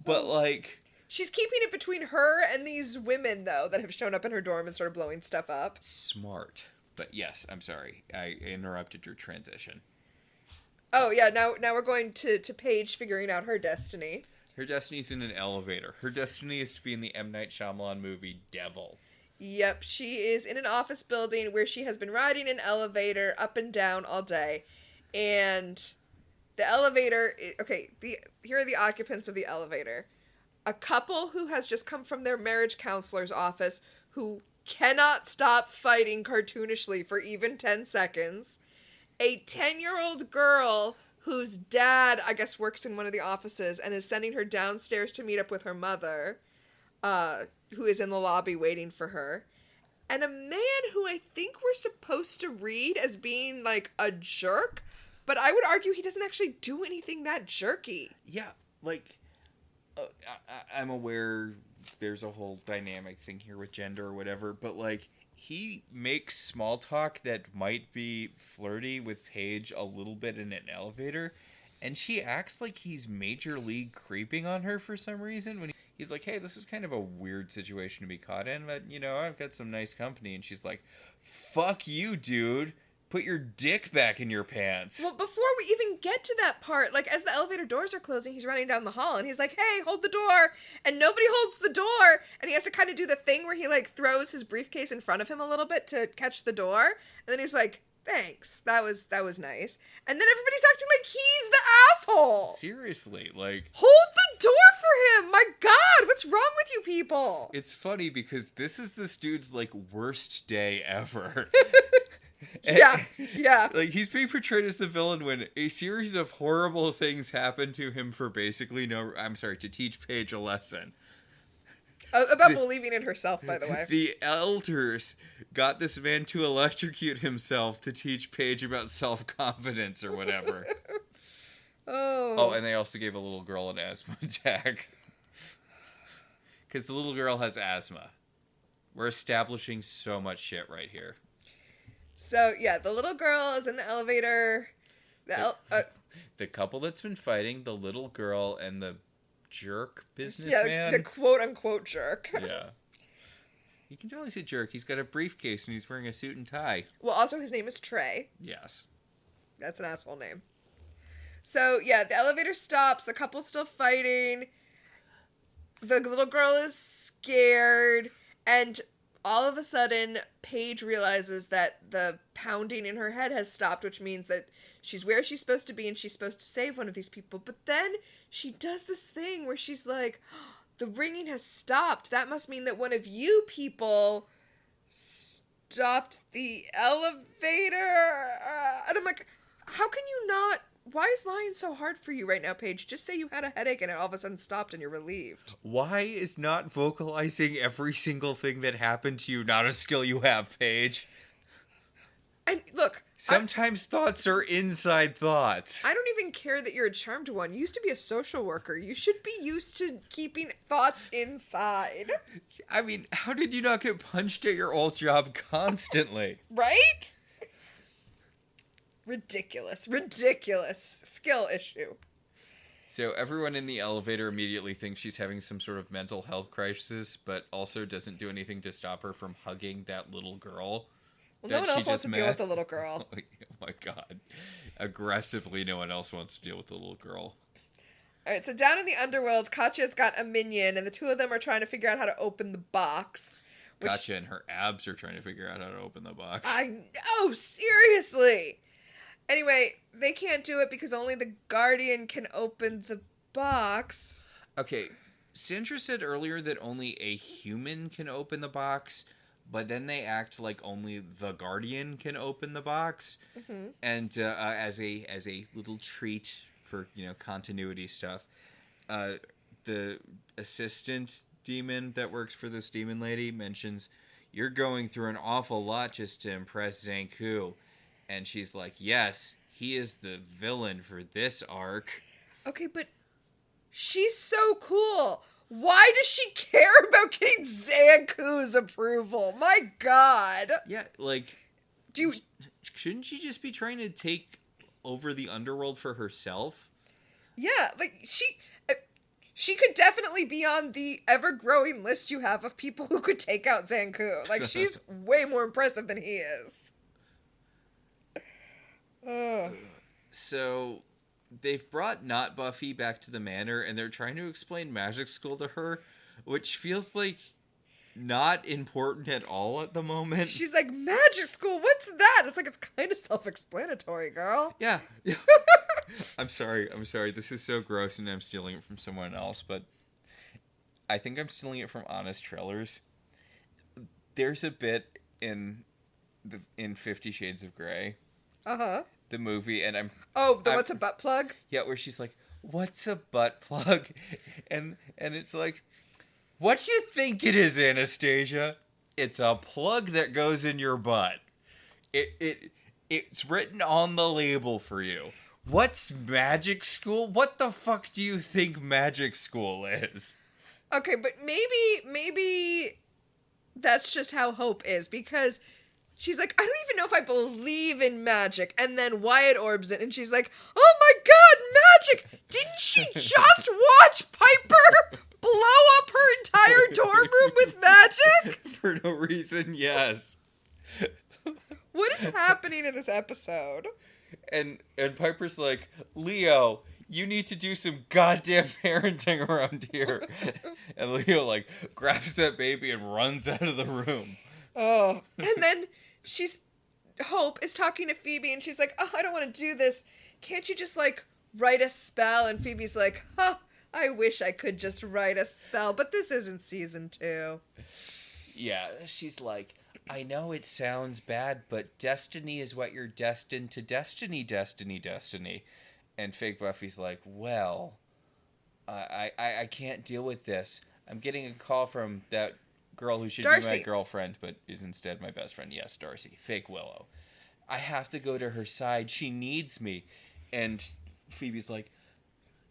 [SPEAKER 1] But, like...
[SPEAKER 2] She's keeping it between her and these women, though, that have shown up in her dorm and started blowing stuff up.
[SPEAKER 1] Smart. But yes, I'm sorry. I interrupted your transition.
[SPEAKER 2] Oh, yeah, now we're going to Paige figuring out her destiny.
[SPEAKER 1] Her destiny's in an elevator. Her destiny is to be in the M. Night Shyamalan movie Devil.
[SPEAKER 2] Yep, she is in an office building where she has been riding an elevator up and down all day. And the elevator... Okay, here are the occupants of the elevator. A couple who has just come from their marriage counselor's office who cannot stop fighting cartoonishly for even 10 seconds. A 10-year-old girl whose dad, I guess, works in one of the offices and is sending her downstairs to meet up with her mother, who is in the lobby waiting for her. And a man who I think we're supposed to read as being, like, a jerk, but I would argue he doesn't actually do anything that jerky.
[SPEAKER 1] Yeah, like, I'm aware there's a whole dynamic thing here with gender or whatever, but, like, he makes small talk that might be flirty with Paige a little bit in an elevator, and she acts like he's major league creeping on her for some reason when he's like, hey, this is kind of a weird situation to be caught in, but, you know, I've got some nice company. And she's like, fuck you, dude. Put your dick back in your pants.
[SPEAKER 2] Well, before we even get to that part, like, as the elevator doors are closing, he's running down the hall, and he's like, hey, hold the door, and nobody holds the door, and he has to kind of do the thing where he, like, throws his briefcase in front of him a little bit to catch the door, and then he's like, thanks, that was nice, and then everybody's acting like he's the asshole.
[SPEAKER 1] Seriously, like...
[SPEAKER 2] Hold the door for him! My God, what's wrong with you people?
[SPEAKER 1] It's funny because this is this dude's, like, worst day ever.
[SPEAKER 2] Yeah.
[SPEAKER 1] Like, he's being portrayed as the villain when a series of horrible things happen to him for basically to teach Paige a lesson.
[SPEAKER 2] About believing in herself, by the way.
[SPEAKER 1] The elders got this man to electrocute himself to teach Paige about self-confidence or whatever. Oh, and they also gave a little girl an asthma attack. Because the little girl has asthma. We're establishing so much shit right here.
[SPEAKER 2] So, yeah, the little girl is in the elevator.
[SPEAKER 1] The couple that's been fighting, the little girl and the jerk businessman.
[SPEAKER 2] Yeah, the quote-unquote jerk.
[SPEAKER 1] Yeah. You can totally say jerk. He's got a briefcase and he's wearing a suit and tie.
[SPEAKER 2] Well, also his name is Trey.
[SPEAKER 1] Yes.
[SPEAKER 2] That's an asshole name. So, yeah, the elevator stops. The couple's still fighting. The little girl is scared. And all of a sudden, Paige realizes that the pounding in her head has stopped, which means that she's where she's supposed to be and she's supposed to save one of these people. But then she does this thing where she's like, oh, the ringing has stopped. That must mean that one of you people stopped the elevator. And I'm like, how can you not? Why is lying so hard for you right now, Paige? Just say you had a headache and it all of a sudden stopped and you're relieved.
[SPEAKER 1] Why is not vocalizing every single thing that happened to you not a skill you have, Paige?
[SPEAKER 2] And look,
[SPEAKER 1] sometimes thoughts are inside thoughts.
[SPEAKER 2] I don't even care that you're a charmed one. You used to be a social worker. You should be used to keeping thoughts inside.
[SPEAKER 1] I mean, how did you not get punched at your old job constantly?
[SPEAKER 2] Right? Ridiculous skill issue.
[SPEAKER 1] So everyone in the elevator immediately thinks she's having some sort of mental health crisis, but also doesn't do anything to stop her from hugging that little girl.
[SPEAKER 2] Well, no one else wants to deal with the little girl.
[SPEAKER 1] Oh my God. Aggressively, no one else wants to deal with the little girl.
[SPEAKER 2] Alright, so down in the underworld, Katya's got a minion, and the two of them are trying to figure out how to open the box.
[SPEAKER 1] Katya and her abs are trying to figure out how to open the box.
[SPEAKER 2] I know, seriously! Anyway, they can't do it because only the Guardian can open the box.
[SPEAKER 1] Okay, Sandra said earlier that only a human can open the box, but then they act like only the Guardian can open the box. Mm-hmm. And as a little treat for, continuity stuff, the assistant demon that works for this demon lady mentions, you're going through an awful lot just to impress Zanku. And she's like, yes, he is the villain for this arc.
[SPEAKER 2] Okay, but she's so cool. Why does she care about getting Zanku's approval? My God.
[SPEAKER 1] Yeah, like, shouldn't she just be trying to take over the underworld for herself?
[SPEAKER 2] Yeah, like, she could definitely be on the ever-growing list you have of people who could take out Zanku. Like, she's way more impressive than he is.
[SPEAKER 1] So they've brought not Buffy back to the manor and they're trying to explain magic school to her, which feels like not important at all at the moment.
[SPEAKER 2] She's like, magic school, what's that? It's like, it's kind of self-explanatory, girl.
[SPEAKER 1] Yeah. I'm sorry. This is so gross and I'm stealing it from someone else, but I think I'm stealing it from Honest Trailers. There's a bit in 50 Shades of Grey the movie, and
[SPEAKER 2] what's a butt plug?
[SPEAKER 1] Yeah, where she's like, "What's a butt plug?" And it's like, "What do you think it is, Anastasia? It's a plug that goes in your butt. It's written on the label for you. What's magic school? What the fuck do you think magic school is?"
[SPEAKER 2] Okay, but maybe that's just how Hope is, because she's like, I don't even know if I believe in magic. And then Wyatt orbs it, and she's like, oh my god, magic! Didn't she just watch Piper blow up her entire dorm room with magic?
[SPEAKER 1] For no reason, yes.
[SPEAKER 2] What is happening in this episode?
[SPEAKER 1] And Piper's like, Leo, you need to do some goddamn parenting around here. And Leo, like, grabs that baby and runs out of the room.
[SPEAKER 2] Oh, and then Hope is talking to Phoebe, and she's like, oh, I don't want to do this. Can't you just, like, write a spell? And Phoebe's like, I wish I could just write a spell, but this isn't season 2.
[SPEAKER 1] Yeah, she's like, I know it sounds bad, but destiny is what you're destined to destiny. And fake Buffy's like, well, I can't deal with this. I'm getting a call from that girl who should
[SPEAKER 2] Darcy.
[SPEAKER 1] be my girlfriend, but is instead my best friend. Yes, Darcy. Fake Willow. I have to go to her side. She needs me. And Phoebe's like,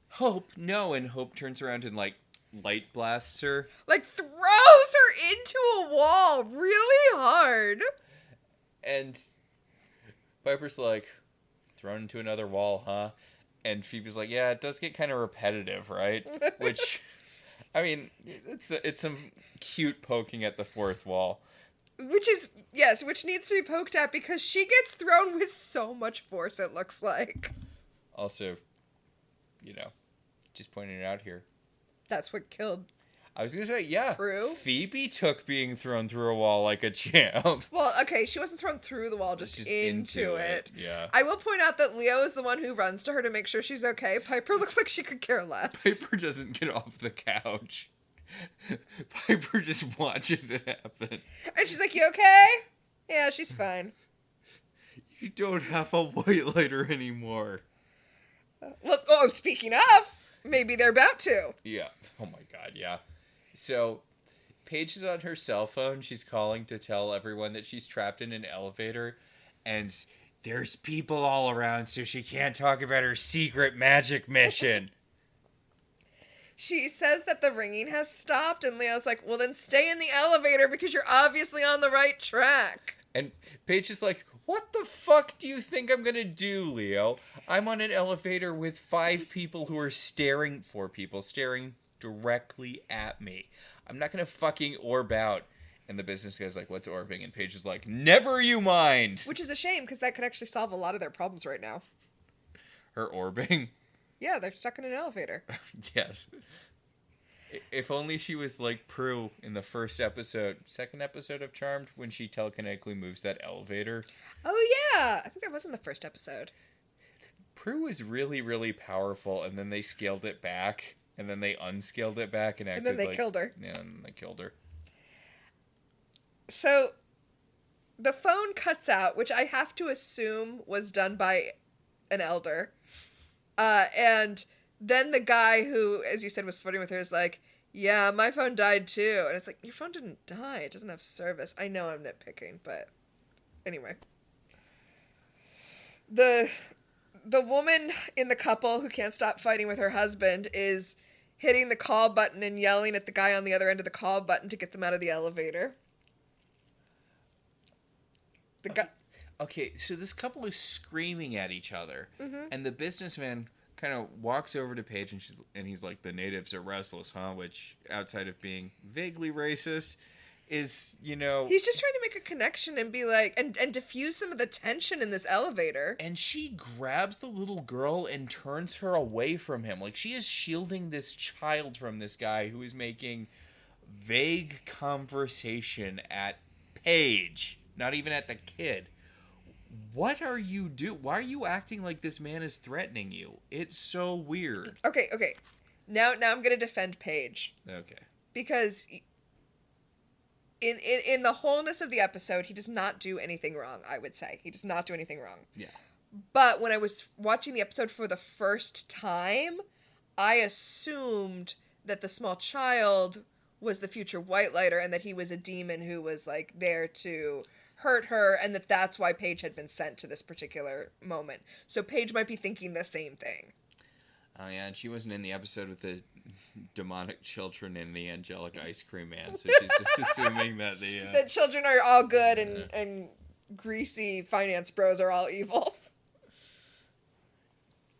[SPEAKER 1] Hope, no. And Hope turns around and, like, light blasts her.
[SPEAKER 2] Like, throws her into a wall really hard.
[SPEAKER 1] And Piper's like, thrown into another wall, huh? And Phoebe's like, yeah, it does get kind of repetitive, right? Which, I mean, it's some cute poking at the fourth wall.
[SPEAKER 2] Which needs to be poked at, because she gets thrown with so much force, it looks like.
[SPEAKER 1] Also, just pointing it out here.
[SPEAKER 2] That's what killed
[SPEAKER 1] I was going to say, yeah,
[SPEAKER 2] Prue?
[SPEAKER 1] Phoebe took being thrown through a wall like a champ.
[SPEAKER 2] Well, okay, she wasn't thrown through the wall, just into it.
[SPEAKER 1] Yeah.
[SPEAKER 2] I will point out that Leo is the one who runs to her to make sure she's okay. Piper looks like she could care less.
[SPEAKER 1] Piper doesn't get off the couch. Piper just watches it happen.
[SPEAKER 2] And she's like, you okay? Yeah, she's fine.
[SPEAKER 1] You don't have a white lighter anymore.
[SPEAKER 2] Well, speaking of, maybe they're about to.
[SPEAKER 1] Yeah. Oh my god, yeah. So, Paige is on her cell phone. She's calling to tell everyone that she's trapped in an elevator. And there's people all around, so she can't talk about her secret magic mission.
[SPEAKER 2] She says that the ringing has stopped, and Leo's like, well, then stay in the elevator because you're obviously on the right track.
[SPEAKER 1] And Paige is like, what the fuck do you think I'm gonna do, Leo? I'm on an elevator with 4 people staring directly at me. I'm not gonna fucking orb out. And the business guy's like, what's orbing? And Paige is like, never you mind.
[SPEAKER 2] Which is a shame, because that could actually solve a lot of their problems right now.
[SPEAKER 1] Her orbing?
[SPEAKER 2] Yeah, they're stuck in an elevator.
[SPEAKER 1] Yes. If only she was like Prue in the second episode of Charmed, when she telekinetically moves that elevator.
[SPEAKER 2] Oh, yeah. I think that was in the first episode.
[SPEAKER 1] Prue was really, really powerful, and then they scaled it back, and then they unscaled it back, and acted
[SPEAKER 2] And then they killed her.
[SPEAKER 1] Yeah, and then they killed her.
[SPEAKER 2] So, the phone cuts out, which I have to assume was done by an elder. And then the guy who, as you said, was flirting with her is like, yeah, my phone died too. And it's like, your phone didn't die. It doesn't have service. I know I'm nitpicking, but anyway. The woman in the couple who can't stop fighting with her husband is hitting the call button and yelling at the guy on the other end of the call button to get them out of the elevator.
[SPEAKER 1] Okay, so this couple is screaming at each other, and the businessman kind of walks over to Paige, and he's like, the natives are restless, huh? Which, outside of being vaguely racist, is,
[SPEAKER 2] He's just trying to make a connection and be like, and diffuse some of the tension in this elevator.
[SPEAKER 1] And she grabs the little girl and turns her away from him. Like, she is shielding this child from this guy who is making vague conversation at Paige, not even at the kid. What are you doing? Why are you acting like this man is threatening you? It's so weird.
[SPEAKER 2] Okay. Now I'm going to defend Paige.
[SPEAKER 1] Okay.
[SPEAKER 2] Because in the wholeness of the episode, he does not do anything wrong, I would say. He does not do anything wrong.
[SPEAKER 1] Yeah.
[SPEAKER 2] But when I was watching the episode for the first time, I assumed that the small child was the future Whitelighter and that he was a demon who was, like, there to hurt her, and that that's why Paige had been sent to this particular moment. So Paige might be thinking the same thing.
[SPEAKER 1] Oh, yeah, and she wasn't in the episode with the demonic children and the angelic ice cream man, so she's just assuming that
[SPEAKER 2] the children are all good and greasy finance bros are all evil.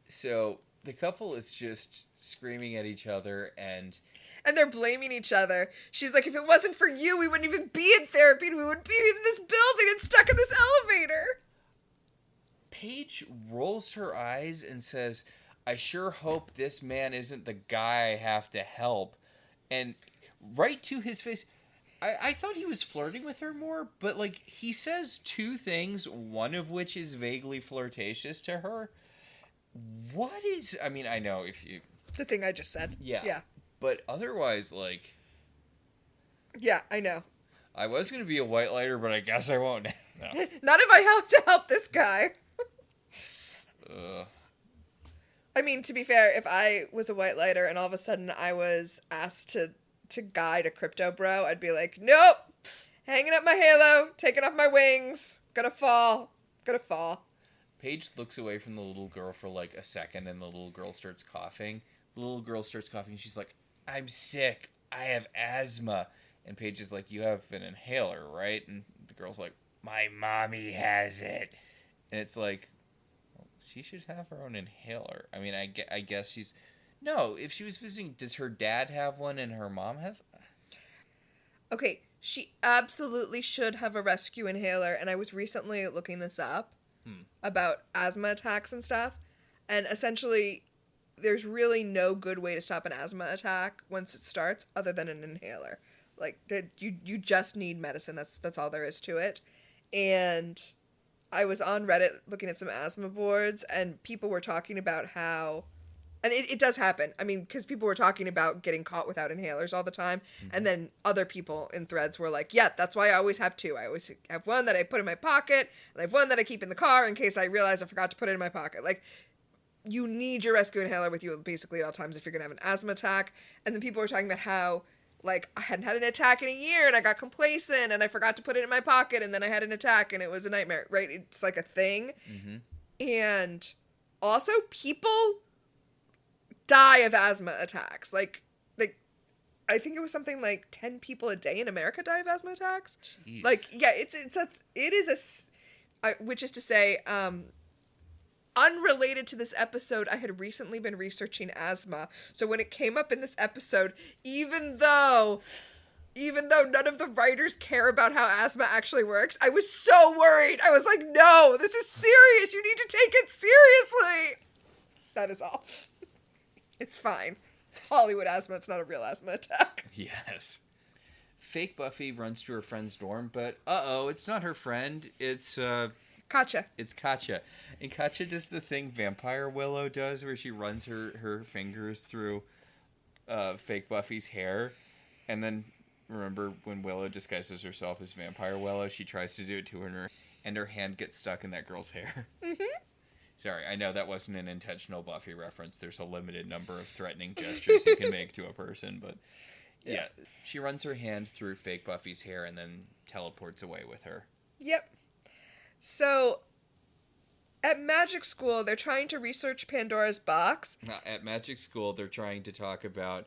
[SPEAKER 1] So the couple is just screaming at each other, and
[SPEAKER 2] they're blaming each other. She's like, if it wasn't for you, we wouldn't even be in therapy, and we would be in this building and stuck in this elevator.
[SPEAKER 1] Paige rolls her eyes and says, I sure hope this man isn't the guy I have to help. And right to his face, I thought he was flirting with her more, but, like, he says two things, one of which is vaguely flirtatious to her. What is... I mean, I know if you...
[SPEAKER 2] The thing I just said. Yeah.
[SPEAKER 1] But otherwise, like...
[SPEAKER 2] Yeah, I know.
[SPEAKER 1] I was going to be a Whitelighter, but I guess I won't now.
[SPEAKER 2] Not if I have to help this guy.
[SPEAKER 1] Ugh.
[SPEAKER 2] I mean, to be fair, if I was a Whitelighter and all of a sudden I was asked to guide a crypto bro, I'd be like, nope, hanging up my halo, taking off my wings, gonna fall.
[SPEAKER 1] Paige looks away from the little girl for like a second, and the little girl starts coughing. The little girl starts coughing, and she's like, I'm sick, I have asthma. And Paige is like, you have an inhaler, right? And the girl's like, my mommy has it. And it's like, she should have her own inhaler. I mean, I guess she's... No, if she was visiting, does her dad have one and her mom has...
[SPEAKER 2] Okay, she absolutely should have a rescue inhaler, and I was recently looking this up about asthma attacks and stuff, and essentially, there's really no good way to stop an asthma attack once it starts other than an inhaler. Like, you just need medicine. That's all there is to it. And I was on Reddit looking at some asthma boards, and people were talking about how, and it does happen. I mean, because people were talking about getting caught without inhalers all the time, and then other people in threads were like, yeah, that's why I always have two. I always have one that I put in my pocket, and I have one that I keep in the car in case I realize I forgot to put it in my pocket. Like, you need your rescue inhaler with you basically at all times if you're going to have an asthma attack. And then people were talking about how, like, I hadn't had an attack in a year, and I got complacent, and I forgot to put it in my pocket, and then I had an attack, and it was a nightmare, right? It's like a thing. Mm-hmm. And also, people die of asthma attacks. Like, I think it was something like 10 people a day in America die of asthma attacks.
[SPEAKER 1] Jeez.
[SPEAKER 2] Like, yeah, it is which is to say, unrelated to this episode, I had recently been researching asthma. So when it came up in this episode, even though none of the writers care about how asthma actually works, I was so worried. I was like, no, this is serious. You need to take it seriously. That is all. It's fine. It's Hollywood asthma. It's not a real asthma attack.
[SPEAKER 1] Yes. Fake Buffy runs to her friend's dorm, but it's not her friend. It's
[SPEAKER 2] Katja.
[SPEAKER 1] It's Katja. And Katja does the thing Vampire Willow does, where she runs her fingers through fake Buffy's hair. And then, remember, when Willow disguises herself as Vampire Willow, she tries to do it to her, and her hand gets stuck in that girl's hair. Mm-hmm. Sorry, I know that wasn't an intentional Buffy reference. There's a limited number of threatening gestures you can make to a person, but yeah. She runs her hand through fake Buffy's hair and then teleports away with her.
[SPEAKER 2] Yep. So, at Magic School, they're trying to research Pandora's box.
[SPEAKER 1] At Magic School, they're trying to talk about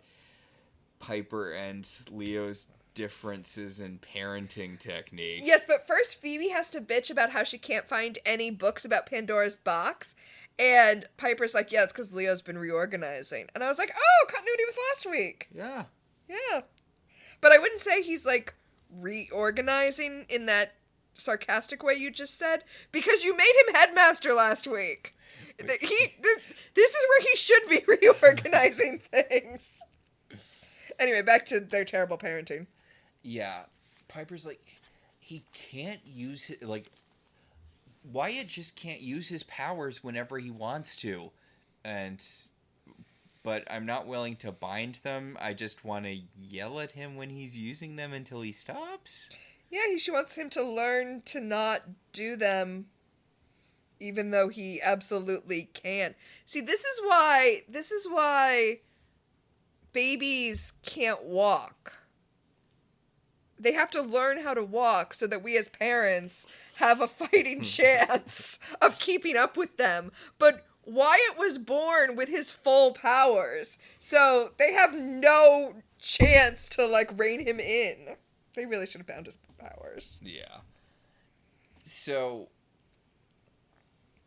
[SPEAKER 1] Piper and Leo's differences in parenting technique.
[SPEAKER 2] Yes, but first Phoebe has to bitch about how she can't find any books about Pandora's box. And Piper's like, yeah, it's because Leo's been reorganizing. And I was like, oh, continuity with last week.
[SPEAKER 1] Yeah.
[SPEAKER 2] Yeah. But I wouldn't say he's, like, reorganizing in that sarcastic way you just said, because you made him headmaster last week. This is where he should be reorganizing things. Anyway, back to their terrible parenting.
[SPEAKER 1] Yeah. Piper's like, he can't use it, like, Wyatt just can't use his powers whenever he wants to. But I'm not willing to bind them. I just want to yell at him when he's using them until he stops.
[SPEAKER 2] Yeah, she wants him to learn to not do them even though he absolutely can. See, this is why babies can't walk. They have to learn how to walk so that we as parents have a fighting chance of keeping up with them. But Wyatt was born with his full powers, so they have no chance to, like, rein him in. They really should have found his powers.
[SPEAKER 1] Yeah. So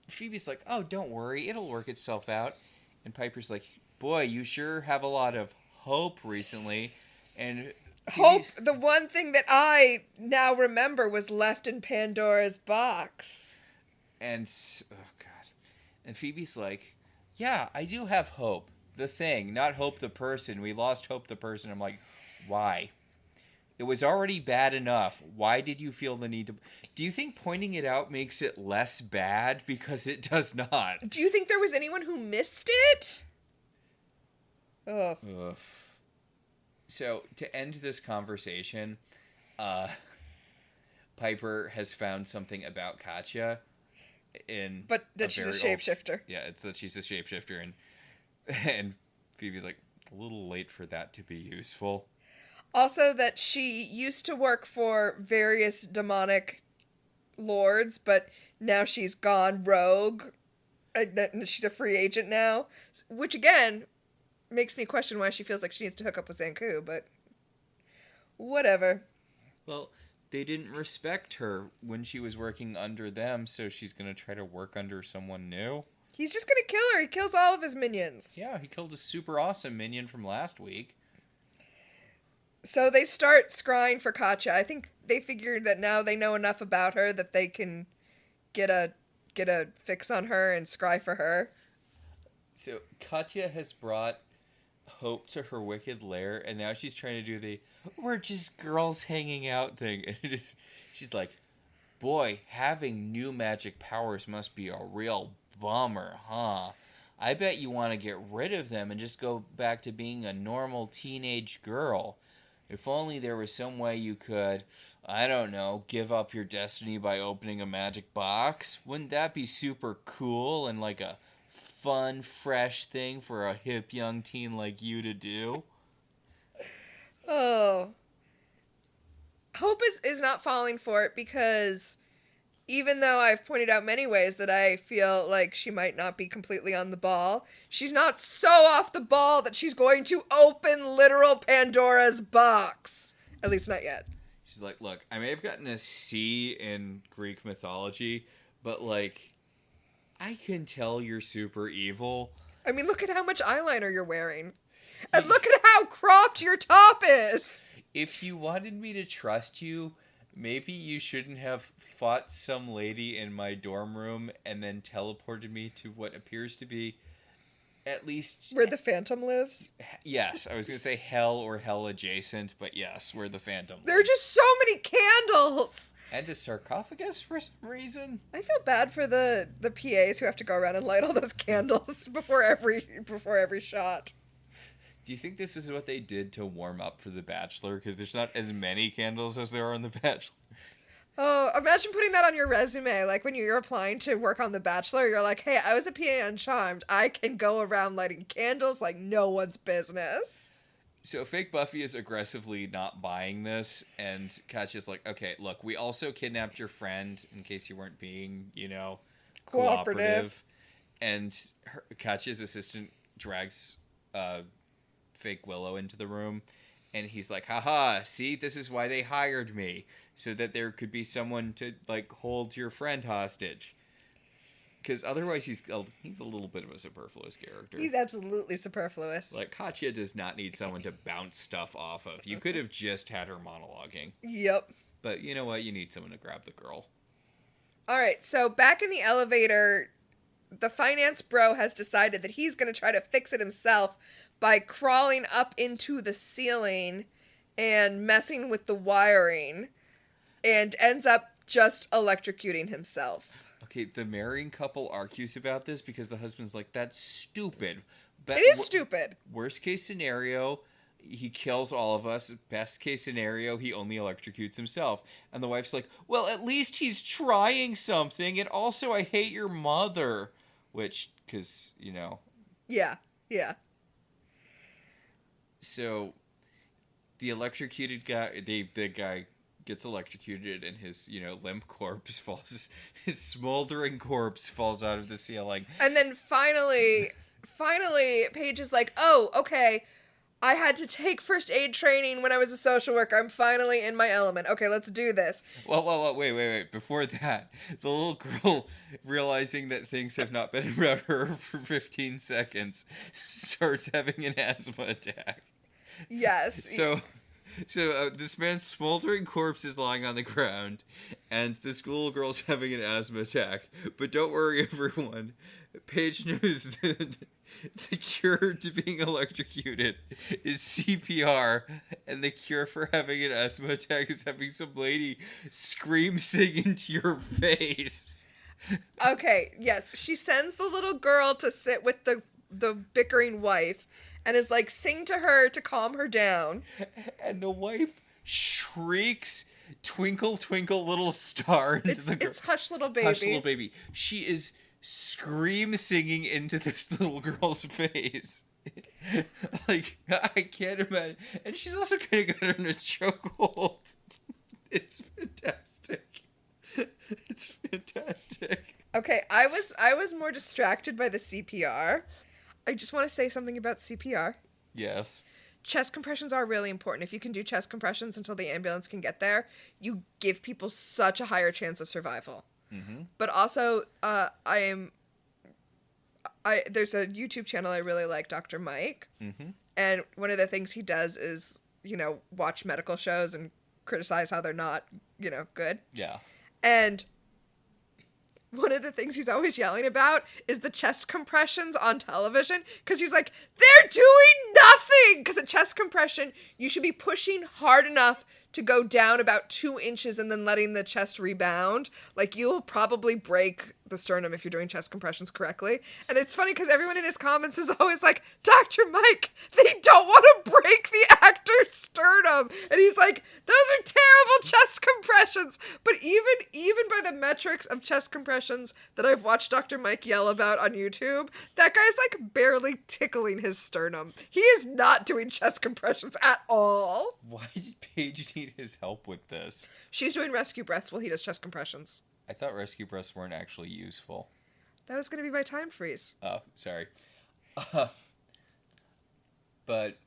[SPEAKER 1] Phoebe's like, oh, don't worry, it'll work itself out. And Piper's like, boy, you sure have a lot of hope recently. And
[SPEAKER 2] Hope, the one thing that I now remember, was left in Pandora's box.
[SPEAKER 1] And, oh God. And Phoebe's like, yeah, I do have hope. The thing, not Hope the person. We lost Hope the person. I'm like, why? It was already bad enough. Why did you feel the need to... Do you think pointing it out makes it less bad? Because it does not.
[SPEAKER 2] Do you think there was anyone who missed it? Ugh.
[SPEAKER 1] Ugh. So, to end this conversation, Piper has found something about Katya
[SPEAKER 2] But that she's a shapeshifter.
[SPEAKER 1] Yeah, it's that she's a shapeshifter, and Phoebe's like, a little late for that to be useful. Also,
[SPEAKER 2] that she used to work for various demonic lords, but now she's gone rogue. She's a free agent now, which again makes me question why she feels like she needs to hook up with Zanku, but whatever.
[SPEAKER 1] Well, they didn't respect her when she was working under them, so she's going to try to work under someone new.
[SPEAKER 2] He's just going to kill her. He kills all of his minions.
[SPEAKER 1] Yeah, he killed a super awesome minion from last week.
[SPEAKER 2] So they start scrying for Katya. I think they figured that now they know enough about her that they can get a fix on her and scry for her. So
[SPEAKER 1] Katya has brought Hope to her wicked lair, and now she's trying to do the "we're just girls hanging out" thing. And she's like, boy, having new magic powers must be a real bummer, huh? I bet you want to get rid of them and just go back to being a normal teenage girl. If only there was some way you could, I don't know, give up your destiny by opening a magic box. Wouldn't that be super cool and like a fun, fresh thing for a hip young teen like you to do?
[SPEAKER 2] Oh. Hope is not falling for it because even though I've pointed out many ways that I feel like she might not be completely on the ball, she's not so off the ball that she's going to open literal Pandora's box. At least not yet.
[SPEAKER 1] She's like, look, I may have gotten a C in Greek mythology, but like, I can tell you're super evil.
[SPEAKER 2] I mean, look at how much eyeliner you're wearing. And look at how cropped your top is.
[SPEAKER 1] If you wanted me to trust you, maybe you shouldn't have fought some lady in my dorm room and then teleported me to what appears to be at least...
[SPEAKER 2] where the Phantom lives?
[SPEAKER 1] Yes, I was going to say hell or hell adjacent, but yes, where the Phantom lives.
[SPEAKER 2] There are just so many candles!
[SPEAKER 1] And a sarcophagus for some reason.
[SPEAKER 2] I feel bad for the PAs who have to go around and light all those candles before every shot.
[SPEAKER 1] Do you think this is what they did to warm up for The Bachelor? Because there's not as many candles as there are in The Bachelor.
[SPEAKER 2] Oh, imagine putting that on your resume. Like when you're applying to work on The Bachelor, you're like, hey, I was a PA on Charmed. I can go around lighting candles like no one's business.
[SPEAKER 1] So fake Buffy is aggressively not buying this, and Katya's like, okay, look, we also kidnapped your friend in case you weren't being, cooperative. And Katya's assistant drags fake Willow into the room, and he's like, haha, see, this is why they hired me, so that there could be someone to, like, hold your friend hostage. Because otherwise he's a little bit of a superfluous character.
[SPEAKER 2] He's absolutely superfluous.
[SPEAKER 1] Like, Katya does not need someone to bounce stuff off of. You could have just had her monologuing.
[SPEAKER 2] Yep.
[SPEAKER 1] But you know what? You need someone to grab the girl.
[SPEAKER 2] Alright, so back in the elevator, the finance bro has decided that he's going to try to fix it himself by crawling up into the ceiling and messing with the wiring, and ends up just electrocuting himself.
[SPEAKER 1] Okay, the marrying couple argues about this because the husband's like, that's stupid. But
[SPEAKER 2] it is stupid.
[SPEAKER 1] Worst case scenario, he kills all of us. Best case scenario, he only electrocutes himself. And the wife's like, well, at least he's trying something. And also, I hate your mother. Which, because, you know.
[SPEAKER 2] Yeah, yeah.
[SPEAKER 1] So, the electrocuted guy, the guy gets electrocuted and his, limp corpse falls, his smoldering corpse falls out of the ceiling.
[SPEAKER 2] And then finally, Paige is like, oh, okay, I had to take first aid training when I was a social worker. I'm finally in my element. Okay, let's do this.
[SPEAKER 1] Well, wait. Before that, the little girl, realizing that things have not been around her for 15 seconds, starts having an asthma attack.
[SPEAKER 2] Yes.
[SPEAKER 1] So this man's smoldering corpse is lying on the ground, and this little girl's having an asthma attack. But don't worry, everyone. Paige knows that the cure to being electrocuted is CPR, and the cure for having an asthma attack is having some lady sing into your face.
[SPEAKER 2] Okay, yes. She sends the little girl to sit with the bickering wife and is like, sing to her to calm her down.
[SPEAKER 1] And the wife shrieks, "Twinkle, twinkle, little star," into the girl.
[SPEAKER 2] It's Hush, Little Baby.
[SPEAKER 1] Hush, Little Baby. She is scream singing into this little girl's face. Like, I can't imagine. And she's also kind of got her in a chokehold. It's fantastic. It's fantastic.
[SPEAKER 2] Okay, I was more distracted by the CPR. I just want to say something about CPR.
[SPEAKER 1] Yes.
[SPEAKER 2] Chest compressions are really important. If you can do chest compressions until the ambulance can get there, you give people such a higher chance of survival. Mm-hmm. But also, there's a YouTube channel I really like, Dr. Mike. Mm-hmm. And one of the things he does is, watch medical shows and criticize how they're not, good.
[SPEAKER 1] Yeah.
[SPEAKER 2] And one of the things he's always yelling about is the chest compressions on television. Because he's like, they're doing nothing! Because a chest compression, you should be pushing hard enough to go down about 2 inches and then letting the chest rebound. Like, you'll probably break the sternum if you're doing chest compressions correctly. And it's funny because everyone in his comments is always like, Dr. Mike, they don't want to break the actor's sternum. And he's like, those are terrible chest compressions. But even by the metrics of chest compressions that I've watched Dr. Mike yell about on YouTube, that guy's like barely tickling his sternum. He is not doing chest compressions at all.
[SPEAKER 1] Why did Paige need his help with this?
[SPEAKER 2] She's doing rescue breaths while he does chest compressions.
[SPEAKER 1] I thought rescue breaths weren't actually useful.
[SPEAKER 2] That was going to be my time freeze.
[SPEAKER 1] Oh, sorry. But,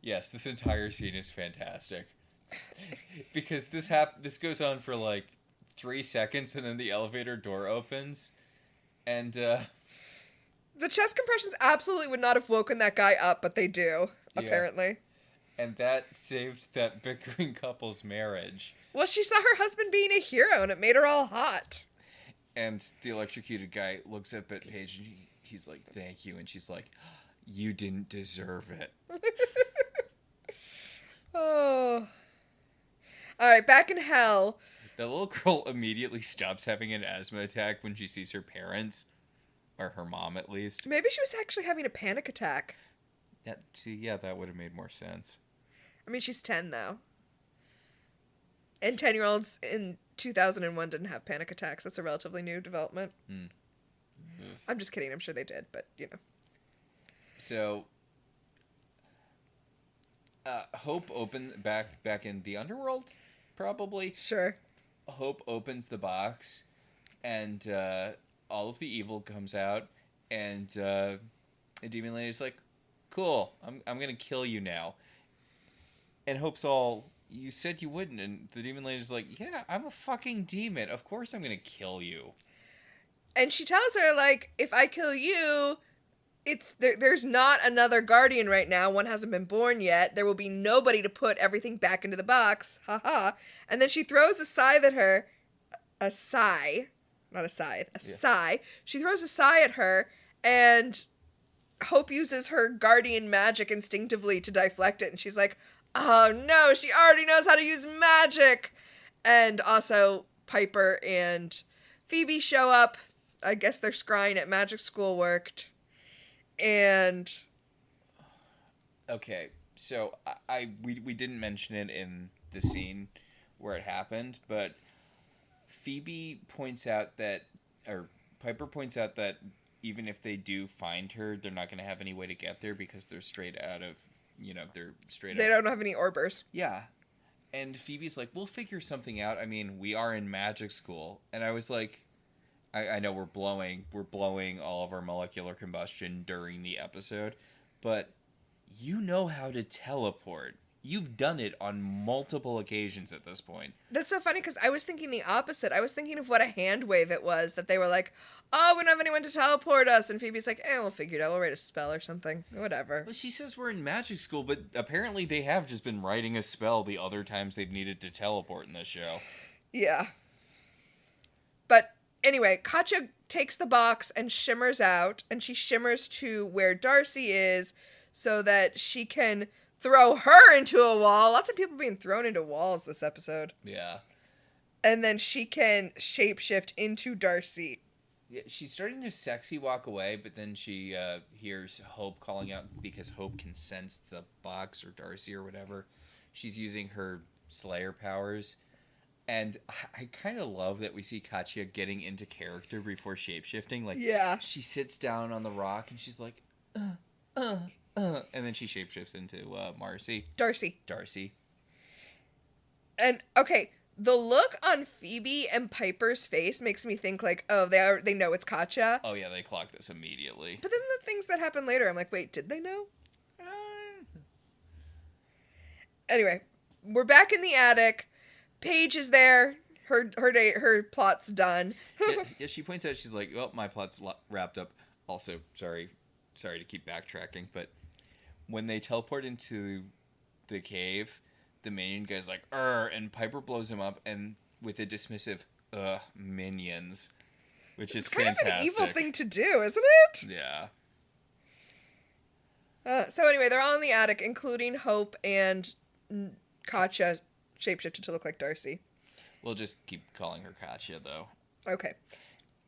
[SPEAKER 1] yes, this entire scene is fantastic. Because this goes on for like 3 seconds, and then the elevator door opens, and
[SPEAKER 2] the chest compressions absolutely would not have woken that guy up, but they do, apparently.
[SPEAKER 1] And that saved that bickering couple's marriage.
[SPEAKER 2] Well, she saw her husband being a hero, and it made her all hot.
[SPEAKER 1] And the electrocuted guy looks up at Paige, and he's like, thank you. And she's like, you didn't deserve it.
[SPEAKER 2] Oh. All right, back in hell.
[SPEAKER 1] The little girl immediately stops having an asthma attack when she sees her parents. Or her mom, at least.
[SPEAKER 2] Maybe she was actually having a panic attack.
[SPEAKER 1] That would have made more sense.
[SPEAKER 2] I mean, she's 10, though. And 10-year-olds in 2001 didn't have panic attacks. That's a relatively new development. I'm just kidding. I'm sure they did, but,
[SPEAKER 1] So, Hope back in the underworld, probably.
[SPEAKER 2] Sure.
[SPEAKER 1] Hope opens the box, and all of the evil comes out, and the demon lady's like, cool, I'm gonna kill you now. And Hope's all, you said you wouldn't. And the demon lady's like, yeah, I'm a fucking demon. Of course I'm gonna kill you.
[SPEAKER 2] And she tells her, like, if I kill you, there's not another guardian right now. One hasn't been born yet. There will be nobody to put everything back into the box. Ha ha. And then she throws a scythe at her. A sigh. Not a scythe. A sigh. She throws a sigh at her, and Hope uses her guardian magic instinctively to deflect it. And she's like, oh no, she already knows how to use magic. And also Piper and Phoebe show up. I guess their scrying at magic school worked. And
[SPEAKER 1] okay, So we didn't mention it in the scene where it happened, but Phoebe points out that, or Piper points out that even if they do find her, they're not going to have any way to get there because they're straight out of, they're straight
[SPEAKER 2] They
[SPEAKER 1] out.
[SPEAKER 2] don't have any orbers.
[SPEAKER 1] Yeah. And Phoebe's like, we'll figure something out. I mean, we are in magic school. And I was like, I know we're blowing all of our molecular combustion during the episode, but you know how to teleport. You've done it on multiple occasions at this point.
[SPEAKER 2] That's so funny because I was thinking the opposite. I was thinking of what a hand wave it was, that they were like, oh, we don't have anyone to teleport us. And Phoebe's like, we'll figure it out. We'll write a spell or something. Whatever.
[SPEAKER 1] Well, she says we're in magic school, but apparently they have just been writing a spell the other times they've needed to teleport in this show.
[SPEAKER 2] Yeah. But anyway, Katja takes the box and shimmers out, and she shimmers to where Darcy is so that she can throw her into a wall. Lots of people being thrown into walls this episode.
[SPEAKER 1] Yeah.
[SPEAKER 2] And then she can shapeshift into Darcy.
[SPEAKER 1] Yeah, she's starting to sexy walk away, but then she hears Hope calling out because Hope can sense the box or Darcy or whatever. She's using her Slayer powers. And I kind of love that we see Katya getting into character before shapeshifting. Like,
[SPEAKER 2] yeah.
[SPEAKER 1] She sits down on the rock and she's like, and then she shapeshifts into Darcy.
[SPEAKER 2] And, okay, the look on Phoebe and Piper's face makes me think, like, oh, they know it's Katja.
[SPEAKER 1] Oh, yeah, they clock this immediately.
[SPEAKER 2] But then the things that happen later, I'm like, wait, did they know? Anyway, we're back in the attic. Paige is there. Her plot's done.
[SPEAKER 1] Yeah, she points out, she's like, well, my plot's wrapped up. Also, sorry to keep backtracking, but when they teleport into the cave, the minion guy's like, and Piper blows him up, and with a dismissive, minions, which is fantastic.
[SPEAKER 2] Kind of an evil thing to do, isn't it?
[SPEAKER 1] Yeah.
[SPEAKER 2] So anyway, they're all in the attic, including Hope and Katja shapeshifted to look like Darcy.
[SPEAKER 1] We'll just keep calling her Katja, though.
[SPEAKER 2] Okay.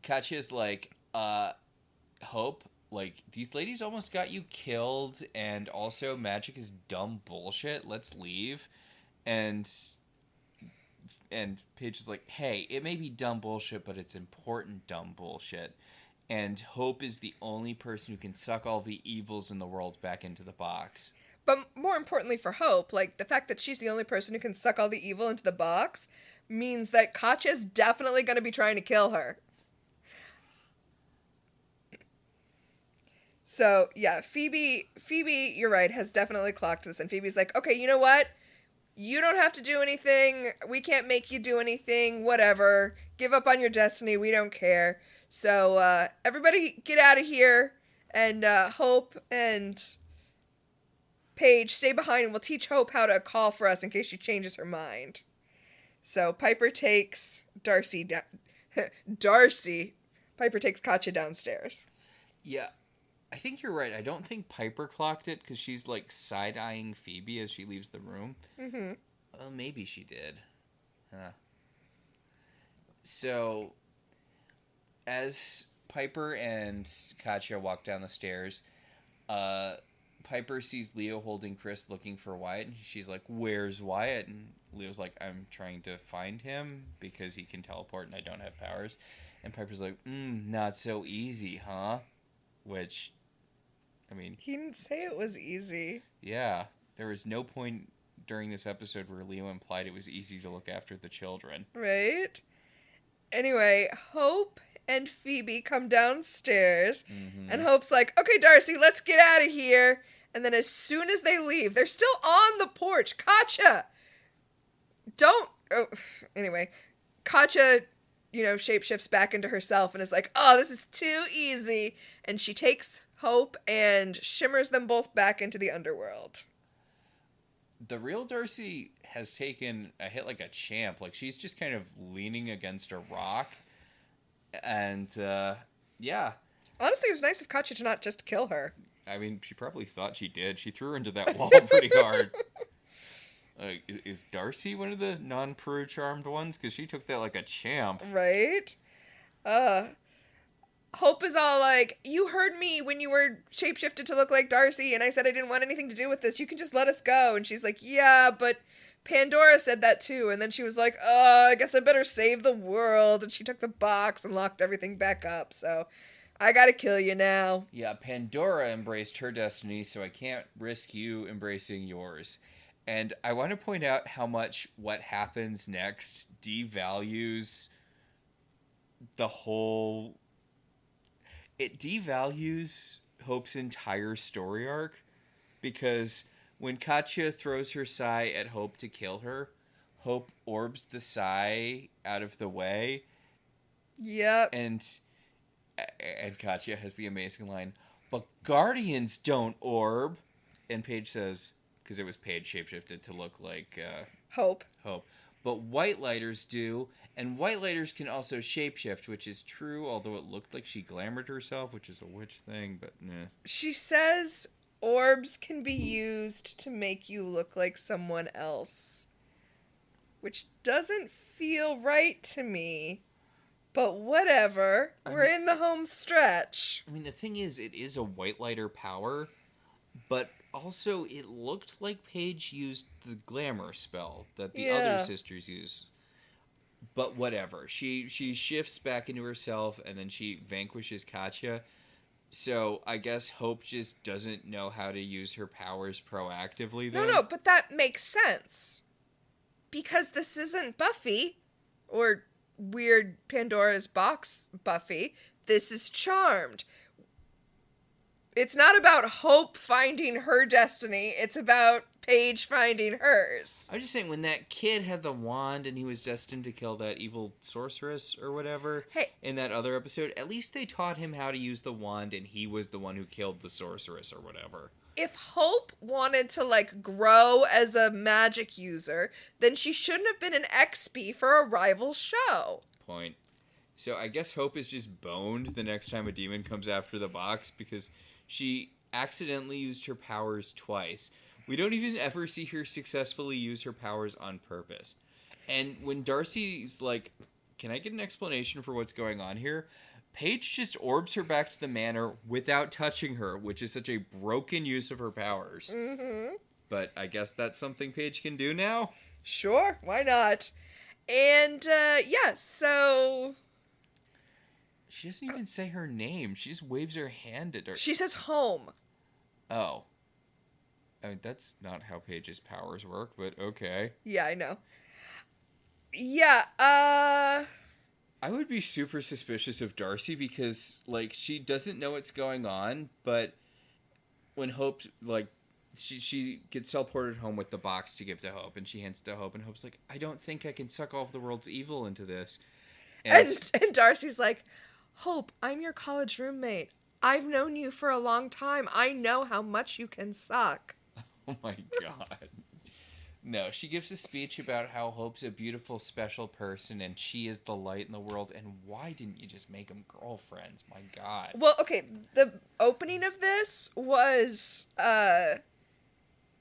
[SPEAKER 1] Katja's like, Hope, like, these ladies almost got you killed, and also magic is dumb bullshit. Let's leave. And Paige is like, hey, it may be dumb bullshit, but it's important dumb bullshit. And Hope is the only person who can suck all the evils in the world back into the box.
[SPEAKER 2] But more importantly for Hope, like, the fact that she's the only person who can suck all the evil into the box means that Katja's definitely going to be trying to kill her. So, yeah, Phoebe, you're right, has definitely clocked this. And Phoebe's like, okay, you know what? You don't have to do anything. We can't make you do anything. Whatever. Give up on your destiny. We don't care. So, everybody get out of here. And Hope and Paige, stay behind and we'll teach Hope how to call for us in case she changes her mind. So, Piper takes Darcy down. Piper takes Katja downstairs.
[SPEAKER 1] Yeah. I think you're right. I don't think Piper clocked it because she's like side-eyeing Phoebe as she leaves the room.
[SPEAKER 2] Mm-hmm.
[SPEAKER 1] Well, maybe she did. So, as Piper and Katja walk down the stairs, Piper sees Leo holding Chris looking for Wyatt, and she's like, where's Wyatt? And Leo's like, I'm trying to find him because he can teleport and I don't have powers. And Piper's like, not so easy, huh? Which, I mean...
[SPEAKER 2] He didn't say it was easy.
[SPEAKER 1] Yeah. There was no point during this episode where Leo implied it was easy to look after the children.
[SPEAKER 2] Right? Anyway, Hope and Phoebe come downstairs, and Hope's like, okay, Darcy, let's get out of here. And then as soon as they leave, they're still on the porch. Katja! Don't... Oh, anyway, Katja... shapeshifts back into herself and is like, oh, this is too easy. And she takes Hope and shimmers them both back into the underworld.
[SPEAKER 1] The real Darcy has taken a hit like a champ. Like, she's just kind of leaning against a rock. And, yeah.
[SPEAKER 2] Honestly, it was nice of Katja to not just kill her.
[SPEAKER 1] I mean, she probably thought she did. She threw her into that wall pretty hard. Is Darcy one of the non-Peru charmed ones? Because she took that like a champ.
[SPEAKER 2] Right? Hope is all like, you heard me when you were shapeshifted to look like Darcy, and I said I didn't want anything to do with this. You can just let us go. And she's like, yeah, but Pandora said that too. And then she was like, I guess I better save the world. And she took the box and locked everything back up. So I gotta kill you now.
[SPEAKER 1] Yeah, Pandora embraced her destiny, so I can't risk you embracing yours. And I want to point out how much what happens next devalues the whole... It devalues Hope's entire story arc, because when Katya throws her sai at Hope to kill her, Hope orbs the sai out of the way.
[SPEAKER 2] Yep.
[SPEAKER 1] And Katya has the amazing line, but Guardians don't orb. And Paige says, because it was Paige shapeshifted to look like
[SPEAKER 2] Hope.
[SPEAKER 1] But White Lighters do, and White Lighters can also shapeshift, which is true, although it looked like she glamored herself, which is a witch thing, but nah.
[SPEAKER 2] She says orbs can be used to make you look like someone else, which doesn't feel right to me. But whatever. We're in the home stretch.
[SPEAKER 1] I mean, the thing is, it is a White Lighter power, but also it looked like Paige used the glamour spell that the other sisters use. But whatever. She shifts back into herself, and then she vanquishes Katya. So I guess Hope just doesn't know how to use her powers proactively then.
[SPEAKER 2] No, but that makes sense. Because this isn't Buffy, or weird Pandora's box Buffy. This is Charmed. It's not about Hope finding her destiny. It's about Paige finding hers.
[SPEAKER 1] I'm just saying, when that kid had the wand and he was destined to kill that evil sorceress or whatever in that other episode, at least they taught him how to use the wand and he was the one who killed the sorceress or whatever.
[SPEAKER 2] If Hope wanted to, grow as a magic user, then she shouldn't have been an XP for a rival show.
[SPEAKER 1] Point. So I guess Hope is just boned the next time a demon comes after the box, because she accidentally used her powers twice. We don't even ever see her successfully use her powers on purpose. And when Darcy's like, can I get an explanation for what's going on here? Paige just orbs her back to the manor without touching her, which is such a broken use of her powers.
[SPEAKER 2] Mm-hmm.
[SPEAKER 1] But I guess that's something Paige can do now?
[SPEAKER 2] Sure, why not? And, so...
[SPEAKER 1] She doesn't even say her name. She just waves her hand at her.
[SPEAKER 2] She says home.
[SPEAKER 1] Oh. I mean, that's not how Paige's powers work, but okay.
[SPEAKER 2] Yeah, I know. Yeah,
[SPEAKER 1] I would be super suspicious of Darcy because, she doesn't know what's going on, but when Hope, she gets teleported home with the box to give to Hope, and she hands it to Hope, and Hope's like, I don't think I can suck all of the world's evil into this.
[SPEAKER 2] And Darcy's like, Hope, I'm your college roommate. I've known you for a long time. I know how much you can suck.
[SPEAKER 1] Oh my god. No, she gives a speech about how Hope's a beautiful, special person, and she is the light in the world, and why didn't you just make them girlfriends? My god.
[SPEAKER 2] Well, okay, the opening of this was,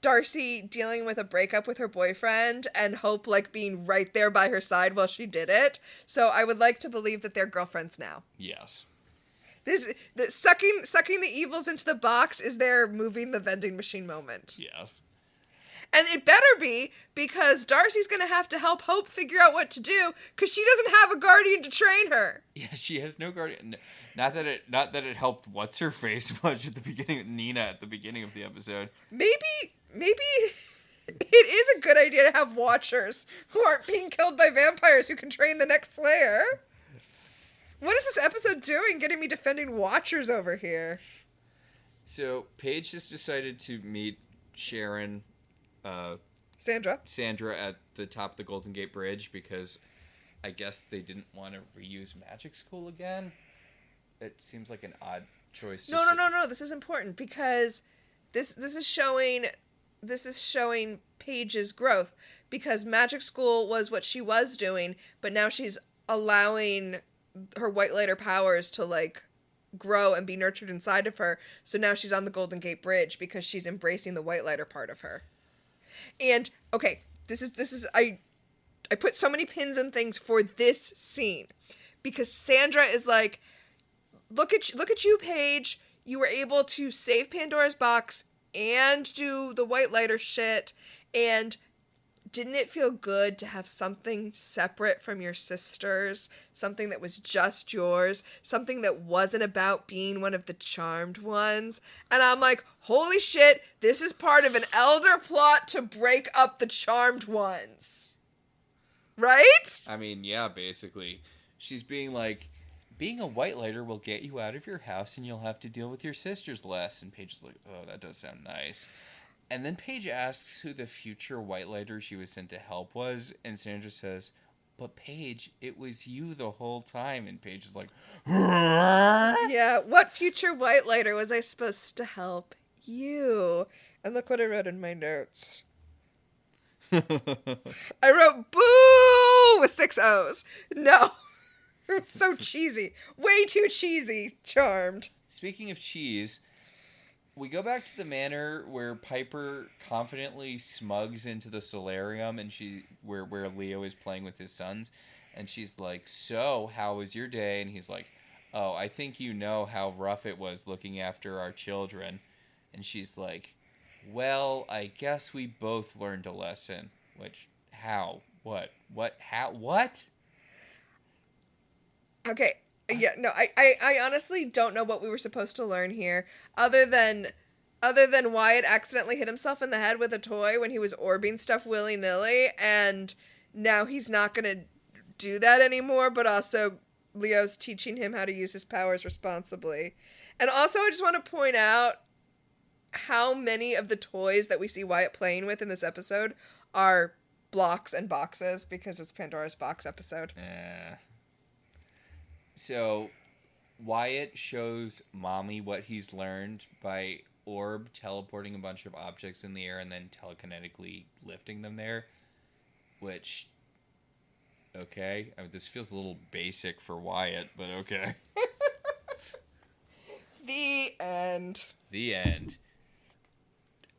[SPEAKER 2] Darcy dealing with a breakup with her boyfriend, and Hope, being right there by her side while she did it. So I would like to believe that they're girlfriends now.
[SPEAKER 1] Yes.
[SPEAKER 2] The sucking the evils into the box is their moving the vending machine moment.
[SPEAKER 1] Yes.
[SPEAKER 2] And it better be, because Darcy's going to have to help Hope figure out what to do, because she doesn't have a guardian to train her.
[SPEAKER 1] Yeah, she has no guardian. Not that it helped what's her face much at the beginning, Nina at the beginning of the episode.
[SPEAKER 2] Maybe it is a good idea to have watchers who aren't being killed by vampires who can train the next Slayer. What is this episode doing, getting me defending watchers over here?
[SPEAKER 1] So Paige just decided to meet Sharon, Sandra at the top of the Golden Gate Bridge because I guess they didn't want to reuse Magic School again. It seems like an odd choice.
[SPEAKER 2] No. This is important because this is showing Paige's growth, because Magic School was what she was doing, but now she's allowing her White Lighter powers to grow and be nurtured inside of her. So now she's on the Golden Gate Bridge because she's embracing the White Lighter part of her. And okay, this is I put so many pins and things for this scene because Sandra is like, look at you, Paige. You were able to save Pandora's box and do the white lighter shit, and didn't it feel good to have something separate from your sisters? Something that was just yours? Something that wasn't about being one of the charmed ones? And I'm like, holy shit, this is part of an elder plot to break up the charmed ones. Right?
[SPEAKER 1] I mean, yeah, basically. She's being like, being a white lighter will get you out of your house and you'll have to deal with your sisters less. And Paige is like, oh, that does sound nice. And then Paige asks who the future white lighter she was sent to help was, and Sandra says, but Paige, it was you the whole time. And Paige is like,
[SPEAKER 2] yeah, what future white lighter was I supposed to help? You. And look what I wrote in my notes. I wrote boo with 6 O's. No. It's so cheesy. Way too cheesy. Charmed.
[SPEAKER 1] Speaking of cheese, we go back to the manor where Piper confidently smugs into the solarium and where Leo is playing with his sons, and she's like, so how was your day? And he's like, oh, I think you know how rough it was looking after our children. And she's like, well, I guess we both learned a lesson. Which, how? What? How? What?
[SPEAKER 2] Okay. Yeah, no, I honestly don't know what we were supposed to learn here, other than Wyatt accidentally hit himself in the head with a toy when he was orbing stuff willy-nilly, and now he's not going to do that anymore, but also Leo's teaching him how to use his powers responsibly. And also, I just want to point out how many of the toys that we see Wyatt playing with in this episode are blocks and boxes, because it's Pandora's box episode.
[SPEAKER 1] So, Wyatt shows Mommy what he's learned by orb teleporting a bunch of objects in the air and then telekinetically lifting them there, which, okay, I mean, this feels a little basic for Wyatt, but okay.
[SPEAKER 2] The end.
[SPEAKER 1] The end.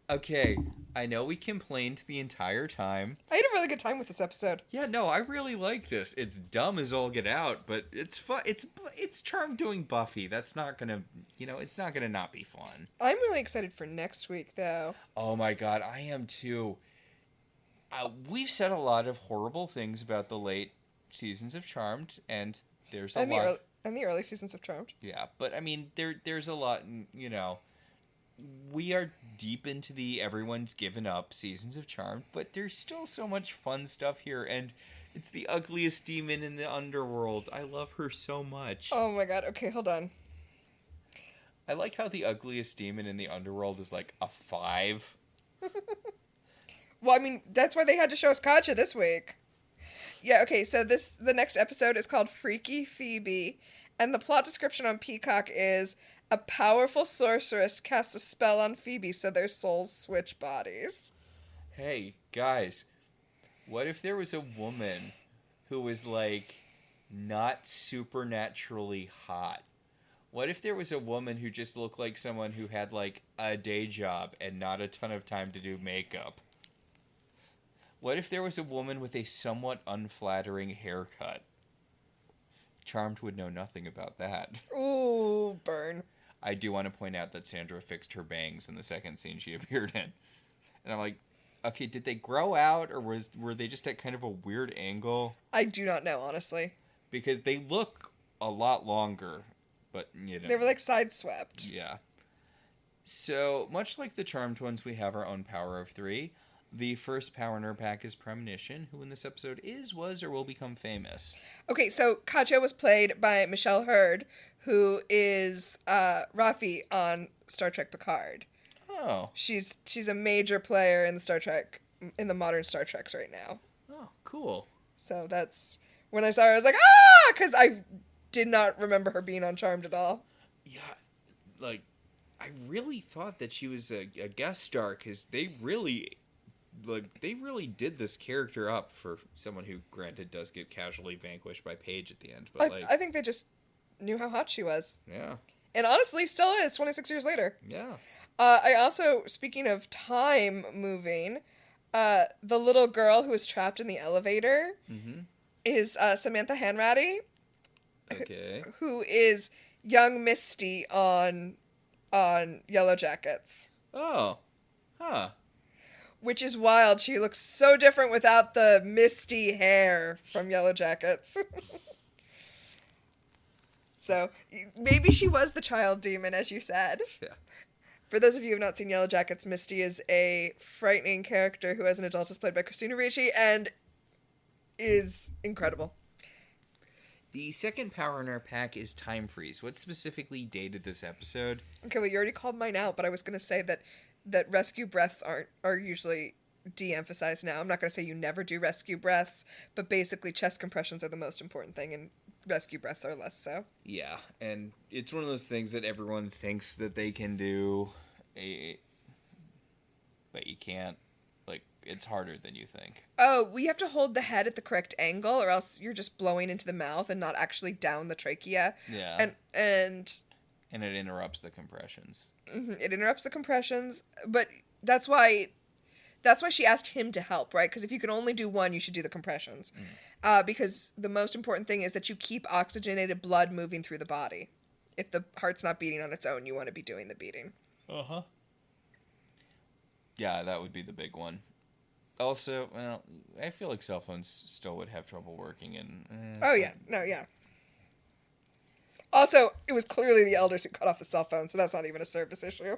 [SPEAKER 1] Okay, I know we complained the entire time.
[SPEAKER 2] I had a really good time with this episode.
[SPEAKER 1] Yeah, no, I really like this. It's dumb as all get out, but it's fun. It's Charmed doing Buffy. That's not gonna, it's not gonna not be fun.
[SPEAKER 2] I'm really excited for next week, though.
[SPEAKER 1] Oh my god, I am too. We've said a lot of horrible things about the late seasons of Charmed, and there's a lot.
[SPEAKER 2] And the early seasons of Charmed.
[SPEAKER 1] Yeah, but I mean, there's a lot, we are deep into the everyone's given up seasons of Charmed, but there's still so much fun stuff here, and it's the ugliest demon in the underworld. I love her so much.
[SPEAKER 2] Oh my god, okay, hold on.
[SPEAKER 1] I like how the ugliest demon in the underworld is like a 5.
[SPEAKER 2] Well, I mean, that's why they had to show us Katja this week. Yeah, okay, so the next episode is called Freaky Phoebe, and the plot description on Peacock is: a powerful sorceress casts a spell on Phoebe so their souls switch bodies.
[SPEAKER 1] Hey, guys, what if there was a woman who was, like, not supernaturally hot? What if there was a woman who just looked like someone who had, like, a day job and not a ton of time to do makeup? What if there was a woman with a somewhat unflattering haircut? Charmed would know nothing about that.
[SPEAKER 2] Ooh, burn.
[SPEAKER 1] I do want to point out that Sandra fixed her bangs in the second scene she appeared in. And I'm like, okay, did they grow out, or were they just at kind of a weird angle?
[SPEAKER 2] I do not know, honestly.
[SPEAKER 1] Because they look a lot longer, but,
[SPEAKER 2] They were, like, sideswept.
[SPEAKER 1] Yeah. So, much like the Charmed ones, we have our own power of 3. The first power in her pack is Premonition, who in this episode was, or will become famous.
[SPEAKER 2] Okay, so Katja was played by Michelle Hurd, who is Raffi on Star Trek Picard.
[SPEAKER 1] Oh.
[SPEAKER 2] She's a major player in the modern Star Treks right now.
[SPEAKER 1] Oh, cool.
[SPEAKER 2] So that's, when I saw her, I was like, ah! Because I did not remember her being on Charmed at all.
[SPEAKER 1] Yeah, like, I really thought that she was a guest star, because they really did this character up for someone who, granted, does get casually vanquished by Paige at the end. But
[SPEAKER 2] I think they just knew how hot she was.
[SPEAKER 1] Yeah.
[SPEAKER 2] And honestly, still is, 26 years later.
[SPEAKER 1] Yeah.
[SPEAKER 2] I also, speaking of time moving, the little girl who was trapped in the elevator is Samantha Hanratty.
[SPEAKER 1] Okay.
[SPEAKER 2] Who is young Misty on Yellow Jackets.
[SPEAKER 1] Oh. Huh.
[SPEAKER 2] Which is wild. She looks so different without the misty hair from Yellow Jackets. So, maybe she was the child demon, as you said.
[SPEAKER 1] Yeah.
[SPEAKER 2] For those of you who have not seen Yellow Jackets, Misty is a frightening character who, as an adult, is played by Christina Ricci and is incredible.
[SPEAKER 1] The second power in our pack is Time Freeze. What specifically dated this episode?
[SPEAKER 2] Okay, well, you already called mine out, but I was going to say that rescue breaths are usually de-emphasized now. I'm not going to say you never do rescue breaths, but basically chest compressions are the most important thing, and rescue breaths are less so.
[SPEAKER 1] Yeah, and it's one of those things that everyone thinks that they can do, but you can't. Like, it's harder than you think.
[SPEAKER 2] Oh, we have to hold the head at the correct angle, or else you're just blowing into the mouth and not actually down the trachea.
[SPEAKER 1] Yeah.
[SPEAKER 2] And
[SPEAKER 1] it interrupts the compressions.
[SPEAKER 2] Mm-hmm, it interrupts the compressions, but that's why she asked him to help, right? Because if you can only do one, you should do the compressions. Because the most important thing is that you keep oxygenated blood moving through the body. If the heart's not beating on its own, you want to be doing the beating.
[SPEAKER 1] Uh-huh. Yeah, that would be the big one. Also, well, I feel like cell phones still would have trouble working.
[SPEAKER 2] Oh, yeah. No, yeah. Also, it was clearly the elders who cut off the cell phone, so that's not even a service issue.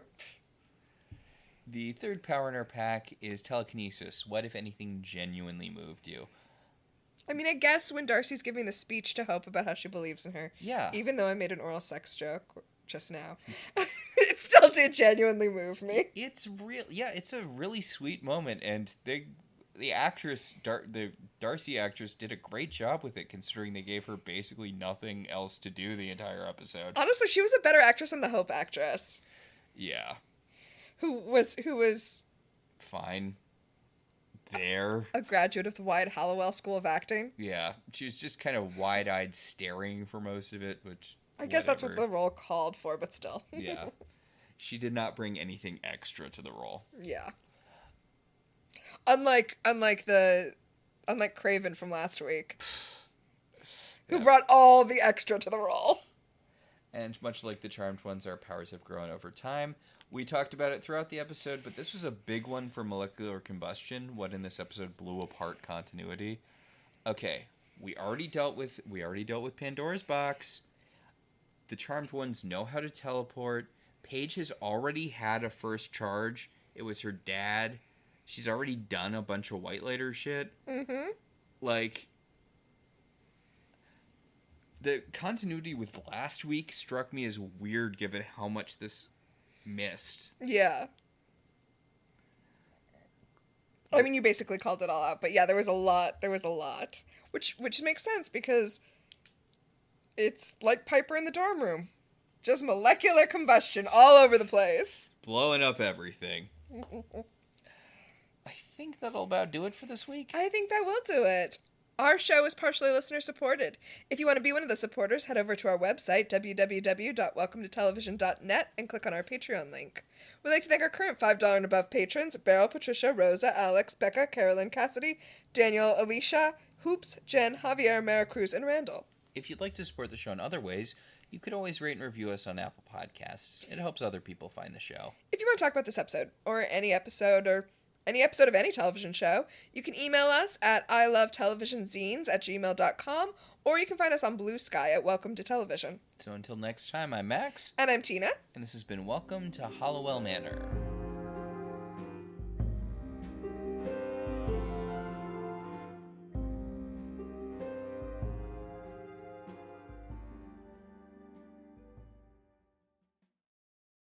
[SPEAKER 1] The third power in our pack is telekinesis. What, if anything, genuinely moved you?
[SPEAKER 2] I mean, I guess when Darcy's giving the speech to Hope about how she believes in her.
[SPEAKER 1] Yeah.
[SPEAKER 2] Even though I made an oral sex joke just now. It still did genuinely move me.
[SPEAKER 1] It's real. Yeah, it's a really sweet moment, and the actress, the Darcy actress, did a great job with it, considering they gave her basically nothing else to do the entire episode.
[SPEAKER 2] Honestly, she was a better actress than the Hope actress.
[SPEAKER 1] Yeah.
[SPEAKER 2] Who was
[SPEAKER 1] fine. There.
[SPEAKER 2] A graduate of the Wyatt Halliwell School of Acting.
[SPEAKER 1] Yeah, she was just kind of wide-eyed staring for most of it, which
[SPEAKER 2] I guess that's what the role called for, but still.
[SPEAKER 1] Yeah. She did not bring anything extra to the role.
[SPEAKER 2] Yeah. Unlike Craven from last week, who brought all the extra to the role.
[SPEAKER 1] And much like the Charmed Ones, our powers have grown over time. We talked about it throughout the episode, but this was a big one for molecular combustion. What in this episode blew apart continuity. Okay, we already dealt with Pandora's box. The Charmed Ones know how to teleport. Paige has already had a first charge. It was her dad. She's already done a bunch of White Lighter shit.
[SPEAKER 2] Mm-hmm.
[SPEAKER 1] Like, the continuity with last week struck me as weird given how much this missed.
[SPEAKER 2] Yeah. I mean, you basically called it all out, but yeah, there was a lot. Which makes sense because it's like Piper in the dorm room. Just molecular combustion all over the place.
[SPEAKER 1] Blowing up everything. I think that'll about do it for this week.
[SPEAKER 2] I think that will do it. Our show is partially listener supported. If you want to be one of the supporters, head over to our website, www.welcometotelevision.net, and click on our Patreon link. We'd like to thank our current $5 and above patrons, Beryl, Patricia, Rosa, Alex, Becca, Carolyn, Cassidy, Daniel, Alicia, Hoops, Jen, Javier, Maricruz, and Randall.
[SPEAKER 1] If you'd like to support the show in other ways, you could always rate and review us on Apple Podcasts. It helps other people find the show.
[SPEAKER 2] If you want to talk about this episode, or any episode of any television show, you can email us at ilovetelevisionzines@gmail.com, or you can find us on Blue Sky at Welcome to Television.
[SPEAKER 1] So until next time, I'm Max.
[SPEAKER 2] And I'm Tina.
[SPEAKER 1] And this has been Welcome to Halliwell Manor.